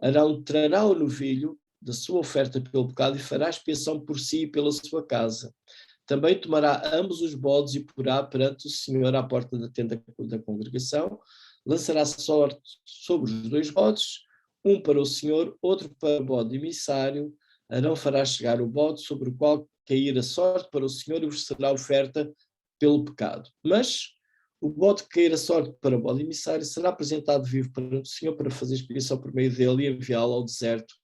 Arão trará o novilho da sua oferta pelo pecado e fará expiação por si e pela sua casa. Também tomará ambos os bodes e porá perante o Senhor à porta da tenda da congregação. Lançará sorte sobre os 2 bodes, um para o Senhor, outro para o bode emissário. Arão fará chegar o bode sobre o qual cair a sorte para o Senhor e vos será oferta pelo pecado. Mas o bode que cair a sorte para o bode emissário será apresentado vivo perante o Senhor para fazer expiação por meio dele e enviá-lo ao deserto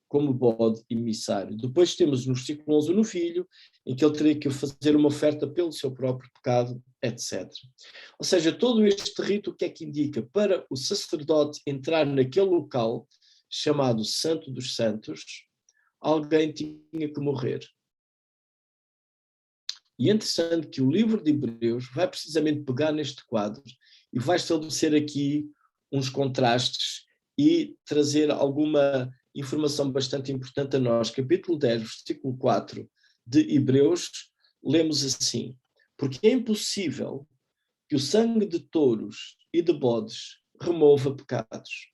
como bode emissário. Depois temos no versículo 11 o novilho, em que ele teria que fazer uma oferta pelo seu próprio pecado, etc. Ou seja, todo este rito, o que é que indica? Para o sacerdote entrar naquele local chamado Santo dos Santos, alguém tinha que morrer. E é interessante que o livro de Hebreus vai precisamente pegar neste quadro e vai estabelecer aqui uns contrastes e trazer alguma informação bastante importante a nós. Capítulo 10, versículo 4 de Hebreus, lemos assim: porque é impossível que o sangue de touros e de bodes remova pecados.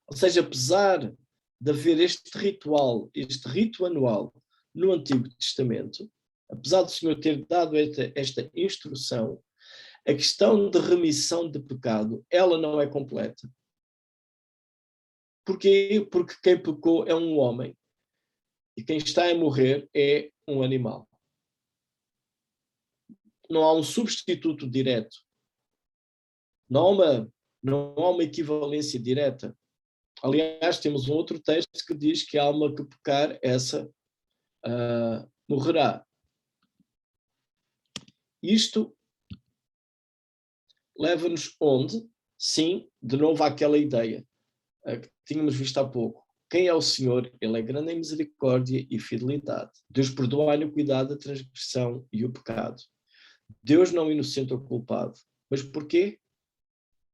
Ou seja, apesar de haver este rito anual no Antigo Testamento, apesar do Senhor ter dado esta instrução, a questão de remissão de pecado, ela não é completa. Porquê? Porque quem pecou é um homem e quem está a morrer é um animal. Não há um substituto direto. Não há uma equivalência direta. Aliás, temos um outro texto que diz que a alma que pecar, essa morrerá. Isto leva-nos onde? Sim, de novo àquela ideia que tínhamos visto há pouco. Quem é o Senhor? Ele é grande em misericórdia e fidelidade. Deus perdoa a iniquidade, a transgressão e o pecado. Deus não inocenta o culpado. Mas porquê?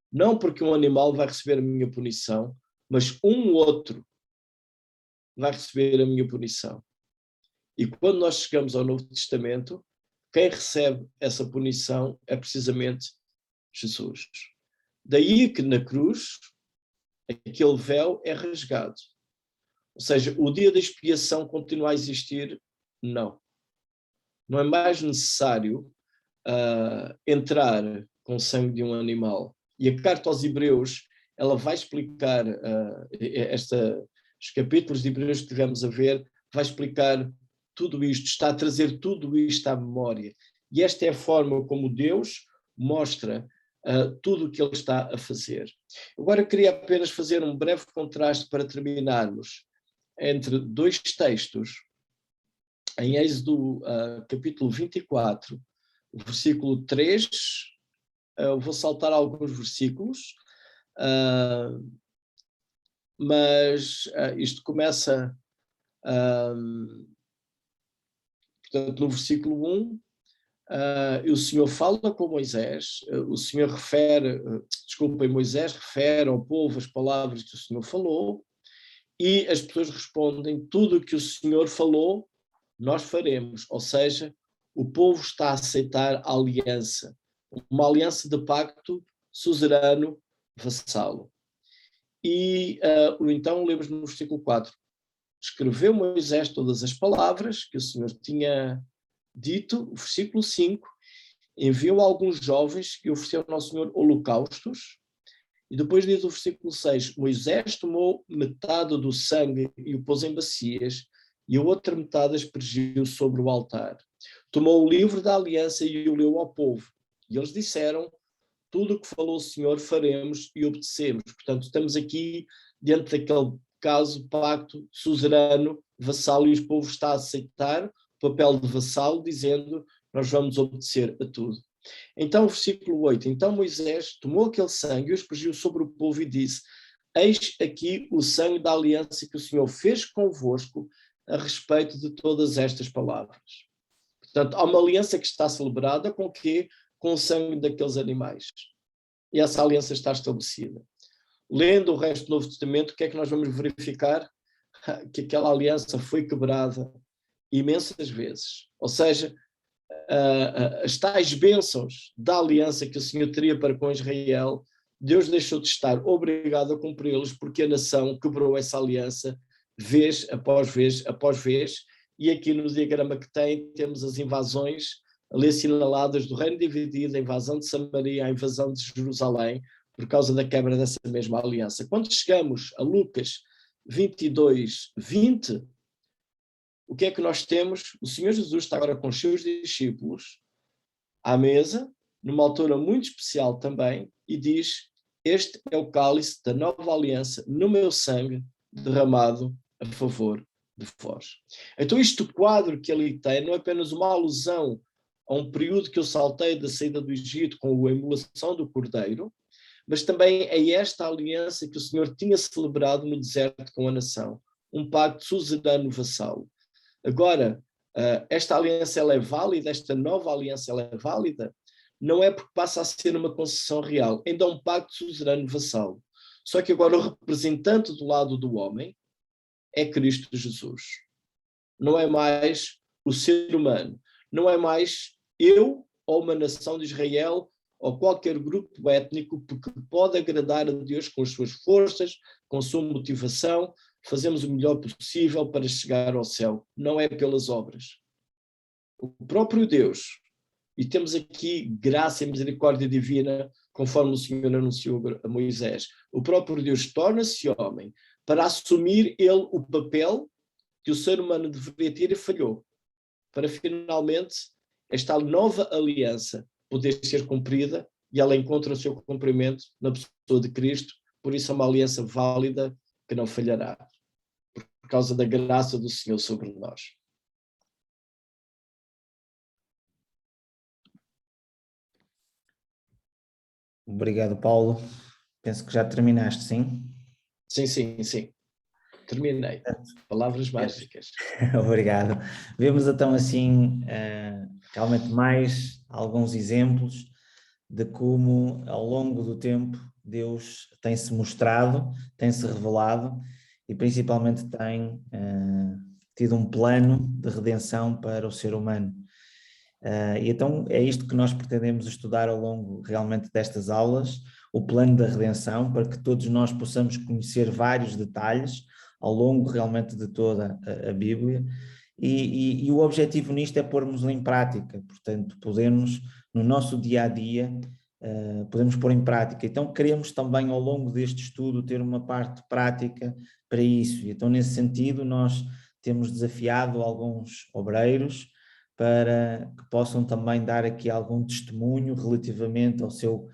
Não porque um animal vai receber a minha punição, mas um outro vai receber a minha punição. E quando nós chegamos ao Novo Testamento, quem recebe essa punição é precisamente Jesus. Daí que na cruz, aquele véu é rasgado. Ou seja, o dia da expiação continua a existir? Não. Não é mais necessário entrar com o sangue de um animal. E a carta aos Hebreus, ela vai explicar, os capítulos de Hebreus que tivemos a ver, vai explicar tudo isto, está a trazer tudo isto à memória. E esta é a forma como Deus mostra tudo o que ele está a fazer. Agora queria apenas fazer um breve contraste para terminarmos entre 2 textos, em Êxodo capítulo 24, versículo 3, vou saltar alguns versículos, mas isto começa, portanto, no versículo 1, o Senhor fala com Moisés, o Senhor refere, Moisés refere ao povo as palavras que o Senhor falou, e as pessoas respondem: tudo o que o Senhor falou, nós faremos. Ou seja, o povo está a aceitar a aliança, uma aliança de pacto suzerano, vassalo. E então lemos no versículo 4: escreveu Moisés todas as palavras que o Senhor tinha dito. O versículo 5: enviou alguns jovens que ofereceram ao Senhor holocaustos. E depois diz o versículo 6: Moisés tomou metade do sangue e o pôs em bacias, e a outra metade aspergiu sobre o altar. Tomou o livro da aliança e o leu ao povo. E eles disseram: tudo o que falou o Senhor faremos e obedecemos. Portanto, estamos aqui diante daquele caso, pacto suzerano, vassalo, e o povo está a aceitar o papel de vassalo, dizendo: nós vamos obedecer a tudo. Então, versículo 8: então Moisés tomou aquele sangue e o aspergiu sobre o povo e disse: eis aqui o sangue da aliança que o Senhor fez convosco a respeito de todas estas palavras. Portanto, há uma aliança que está celebrada com o quê? Com o sangue daqueles animais. E essa aliança está estabelecida. Lendo o resto do Novo Testamento, o que é que nós vamos verificar? Que aquela aliança foi quebrada imensas vezes. Ou seja, as tais bênçãos da aliança que o Senhor teria para com Israel, Deus deixou de estar obrigado a cumpri-los, porque a nação quebrou essa aliança vez após vez após vez. E aqui no diagrama que tem, temos as invasões ali assinaladas do reino dividido, a invasão de Samaria, a invasão de Jerusalém, por causa da quebra dessa mesma aliança. Quando chegamos a Lucas 22, 20, o que é que nós temos? O Senhor Jesus está agora com os seus discípulos à mesa, numa altura muito especial também, e diz: este é o cálice da nova aliança no meu sangue derramado a favor de vós. Então este quadro que ali tem não é apenas uma alusão a um período que eu saltei da saída do Egito com a imolação do Cordeiro, mas também é esta aliança que o Senhor tinha celebrado no deserto com a nação, um pacto suzerano vassalo. Agora, esta aliança ela é válida, esta nova aliança ela é válida, não é porque passa a ser uma concessão real, ainda é um pacto suzerano vassalo. Só que agora o representante do lado do homem é Cristo Jesus. Não é mais o ser humano, não é mais eu ou uma nação de Israel ou qualquer grupo étnico, porque pode agradar a Deus com as suas forças, com a sua motivação. Fazemos o melhor possível para chegar ao céu, não é pelas obras. O próprio Deus, e temos aqui graça e misericórdia divina, conforme o Senhor anunciou a Moisés, o próprio Deus torna-se homem para assumir ele o papel que o ser humano deveria ter e falhou, para finalmente esta nova aliança poder ser cumprida, e ela encontra o seu cumprimento na pessoa de Cristo. Por isso é uma aliança válida que não falhará, por causa da graça do Senhor sobre nós. Obrigado, Paulo. Penso que já terminaste, sim? Sim. Terminei. Palavras mágicas. Obrigado. Vemos então assim realmente mais alguns exemplos de como ao longo do tempo Deus tem-se mostrado, tem-se revelado e principalmente tem tido um plano de redenção para o ser humano. E então é isto que nós pretendemos estudar ao longo realmente destas aulas, o plano da redenção, para que todos nós possamos conhecer vários detalhes ao longo realmente de toda a Bíblia, e o objetivo nisto é pormos em prática, portanto podemos no nosso dia-a-dia, podemos pôr em prática. Então queremos também ao longo deste estudo ter uma parte prática para isso, e então nesse sentido nós temos desafiado alguns obreiros para que possam também dar aqui algum testemunho relativamente ao seu,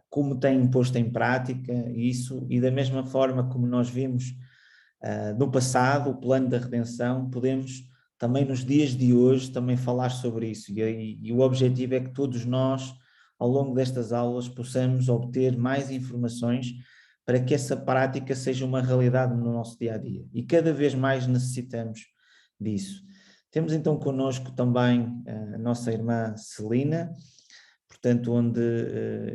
como têm posto em prática isso, e da mesma forma como nós vimos no passado, o plano da redenção, podemos também nos dias de hoje também falar sobre isso, e o objetivo é que todos nós, ao longo destas aulas, possamos obter mais informações para que essa prática seja uma realidade no nosso dia-a-dia, e cada vez mais necessitamos disso. Temos então connosco também a nossa irmã Celina, portanto, onde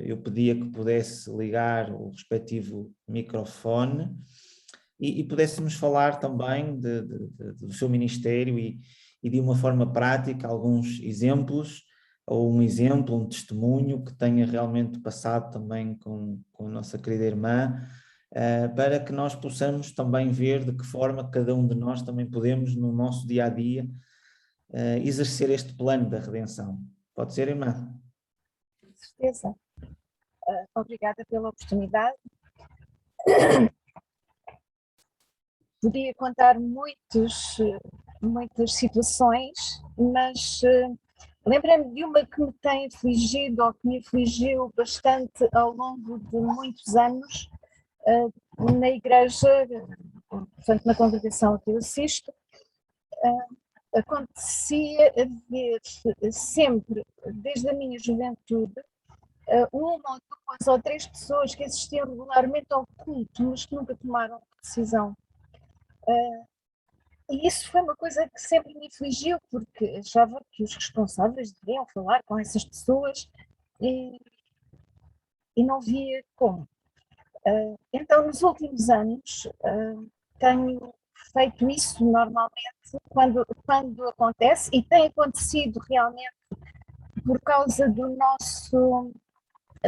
eu pedia que pudesse ligar o respectivo microfone e pudéssemos falar também do seu ministério e de uma forma prática alguns exemplos, ou um exemplo, um testemunho que tenha realmente passado também com a nossa querida irmã, para que nós possamos também ver de que forma cada um de nós também podemos, no nosso dia-a-dia, exercer este plano da redenção. Pode ser, irmã? Com certeza. Obrigada pela oportunidade. Podia contar muitas situações, mas lembrei-me de uma que me tem afligido, ou que me afligiu bastante ao longo de muitos anos, na igreja, portanto na congregação a que eu assisto. Acontecia haver sempre, desde a minha juventude, uma ou duas ou três pessoas que assistiam regularmente ao culto, mas que nunca tomaram decisão. E isso foi uma coisa que sempre me afligiu, porque achava que os responsáveis deveriam falar com essas pessoas e não via como. Então, nos últimos anos, tenho feito isso normalmente quando acontece, e tem acontecido realmente por causa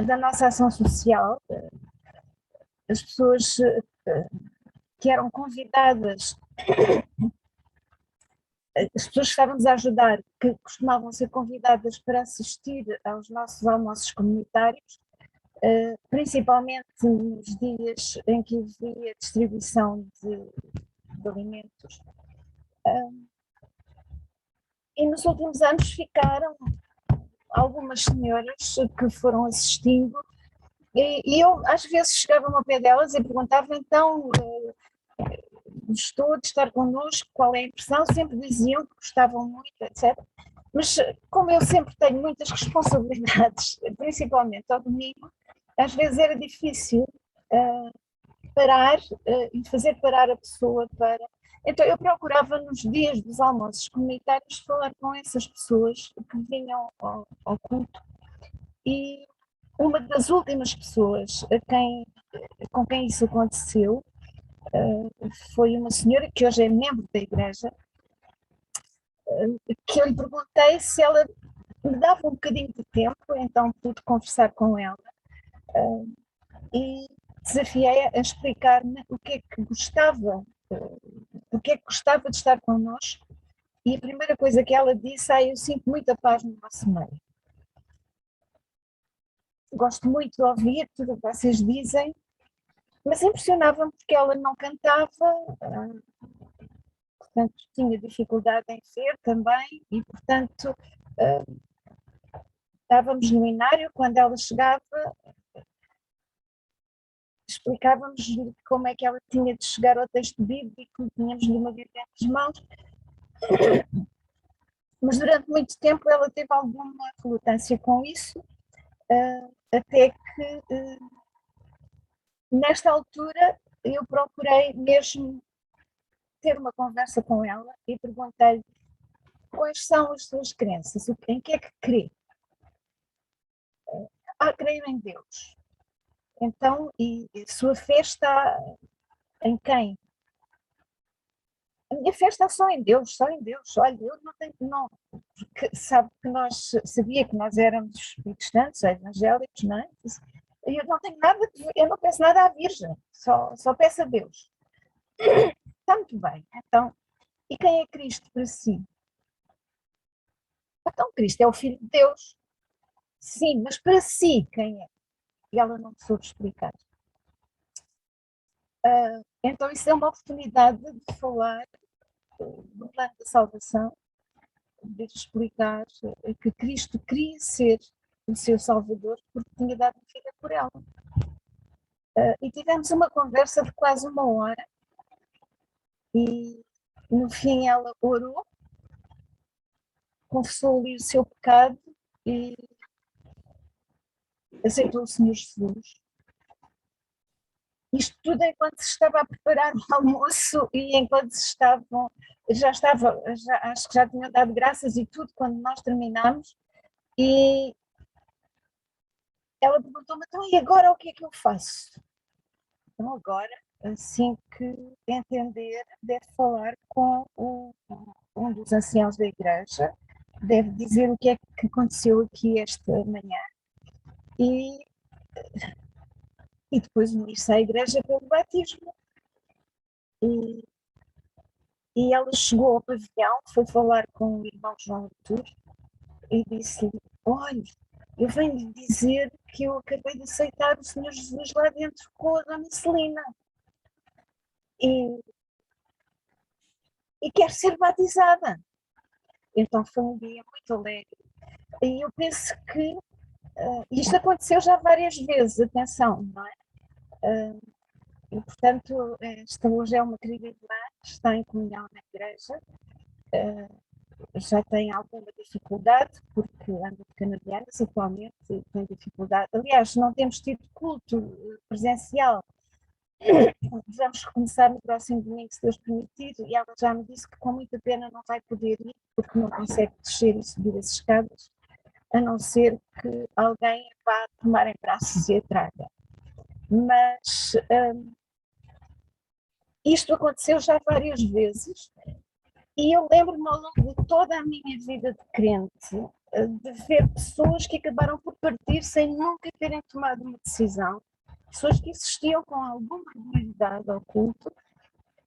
da nossa ação social. As pessoas que eram convidadas, as pessoas que estávamos a ajudar, que costumavam ser convidadas para assistir aos nossos almoços comunitários, principalmente nos dias em que havia distribuição de alimentos. E nos últimos anos ficaram algumas senhoras que foram assistindo, e eu às vezes chegava ao pé delas e perguntava, então, gostou de estar connosco, qual é a impressão? Sempre diziam que gostavam muito, etc. Mas como eu sempre tenho muitas responsabilidades, principalmente ao domingo, às vezes era difícil parar e fazer parar a pessoa para... Então eu procurava nos dias dos almoços comunitários falar com essas pessoas que vinham ao culto, e uma das últimas pessoas com quem isso aconteceu foi uma senhora que hoje é membro da igreja, que eu lhe perguntei se ela me dava um bocadinho de tempo, então pude conversar com ela e desafiei-a a explicar-me o que é que gostava, de estar connosco, e a primeira coisa que ela disse: eu sinto muita paz no vosso meio. Gosto muito de ouvir tudo o que vocês dizem, mas impressionava-me porque ela não cantava, portanto tinha dificuldade em ver também, e portanto estávamos no inário, quando ela chegava explicávamos como é que ela tinha de chegar ao texto bíblico, tínhamos-lhe uma Bíblia nas mãos, mas durante muito tempo ela teve alguma relutância com isso, até que nesta altura eu procurei mesmo ter uma conversa com ela e perguntei-lhe quais são as suas crenças, em que é que crê? Creio em Deus. Então, e a sua fé está em quem? A minha fé está só em Deus, só em Deus. Olha, eu não tenho, não, porque sabia que nós éramos protestantes, evangélicos, não é? Eu não tenho nada, eu não peço nada à Virgem, só peço a Deus. Está muito bem, então, e quem é Cristo para si? Então, Cristo é o Filho de Deus. Sim, mas para si quem é? E ela não soube explicar. Então isso é uma oportunidade de falar do plano da salvação, de explicar que Cristo queria ser o seu Salvador porque tinha dado vida por ela. E tivemos uma conversa de quase 1 hora e no fim ela orou, confessou-lhe o seu pecado e aceitou o Senhor Jesus. Isto tudo enquanto se estava a preparar o almoço e enquanto se estavam já estava, acho que já tinha dado graças e tudo quando nós terminámos, e ela perguntou-me, então e agora o que é que eu faço? Então agora, assim que entender, deve falar com um dos anciãos da igreja, deve dizer o que é que aconteceu aqui esta manhã e, e depois unir-se à igreja pelo batismo. E ela chegou ao pavilhão, foi falar com o irmão João Artur e disse-lhe, olha, eu venho lhe dizer que eu acabei de aceitar o Senhor Jesus lá dentro com a Dona Celina e quero ser batizada. Então foi um dia muito alegre. E eu penso que isto aconteceu já várias vezes, atenção, não é? E, portanto, esta hoje é uma querida irmã que está em comunhão na igreja, já tem alguma dificuldade, porque anda de canadianas atualmente, e tem dificuldade. Aliás, não temos tido culto presencial. Vamos recomeçar no próximo domingo, se Deus permitir, e ela já me disse que com muita pena não vai poder ir, porque não consegue descer e subir as escadas, a não ser que alguém vá tomar em braços e a traga. Mas isto aconteceu já várias vezes e eu lembro-me ao longo de toda a minha vida de crente de ver pessoas que acabaram por partir sem nunca terem tomado uma decisão, pessoas que existiam com alguma habilidade ao culto,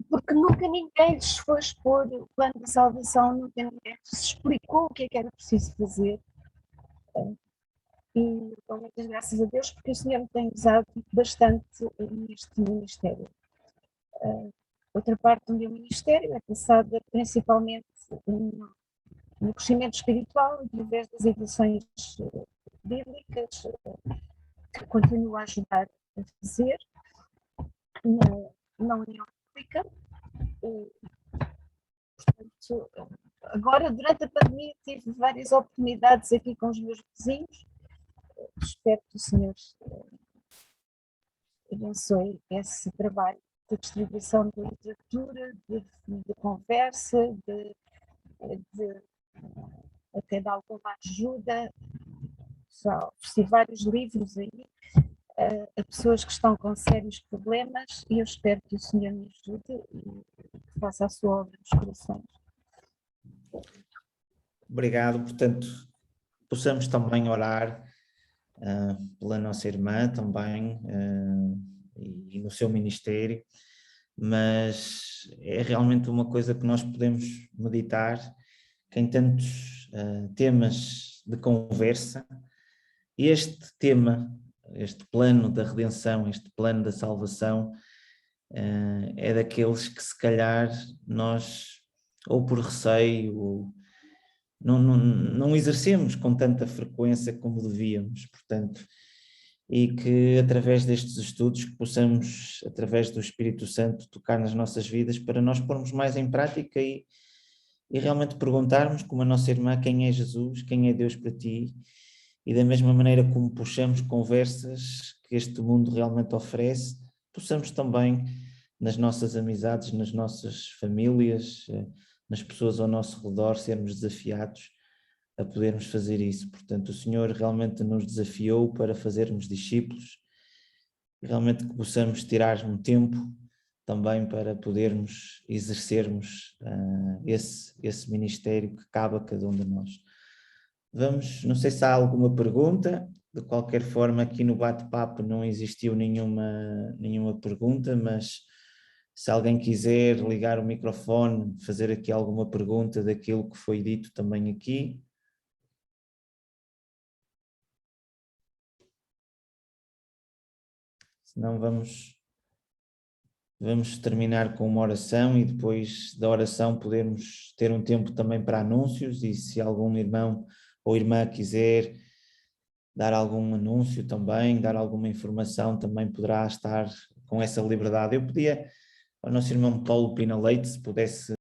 porque nunca ninguém lhes foi expor o plano de salvação, nunca ninguém lhes explicou o que é que era preciso fazer. E dou muitas graças a Deus porque o Senhor me tem usado bastante neste ministério. Outra parte do meu ministério é passada principalmente no crescimento espiritual, através das edições bíblicas, que continuo a ajudar a fazer na União Pública. Portanto, agora, durante a pandemia, tive várias oportunidades aqui com os meus vizinhos. Espero que o Senhor abençoe esse trabalho de distribuição de literatura, de conversa, até de alguma ajuda. Já ofereci vários livros aí a pessoas que estão com sérios problemas e eu espero que o Senhor me ajude e faça a sua obra nos corações. Obrigado, portanto, possamos também orar pela nossa irmã também e no seu ministério, mas é realmente uma coisa que nós podemos meditar, que em tantos temas de conversa, este tema, este plano da redenção, este plano da salvação, é daqueles que se calhar nós, ou por receio, ou não exercemos com tanta frequência como devíamos, portanto, e que através destes estudos que possamos, através do Espírito Santo, tocar nas nossas vidas para nós pormos mais em prática e realmente perguntarmos, como a nossa irmã, quem é Jesus, quem é Deus para ti, e da mesma maneira como puxamos conversas que este mundo realmente oferece, possamos também nas nossas amizades, nas nossas famílias, nas pessoas ao nosso redor, sermos desafiados a podermos fazer isso. Portanto, o Senhor realmente nos desafiou para fazermos discípulos e realmente que possamos tirar um tempo também para podermos exercermos esse ministério que cabe a cada um de nós. Vamos, não sei se há alguma pergunta, de qualquer forma aqui no bate-papo não existiu nenhuma pergunta, mas se alguém quiser ligar o microfone, fazer aqui alguma pergunta daquilo que foi dito também aqui. Senão vamos terminar com uma oração e depois da oração podemos ter um tempo também para anúncios e se algum irmão ou irmã quiser dar algum anúncio também, dar alguma informação, também poderá estar com essa liberdade. Eu pedia ao nosso irmão Paulo Pina Leite se pudesse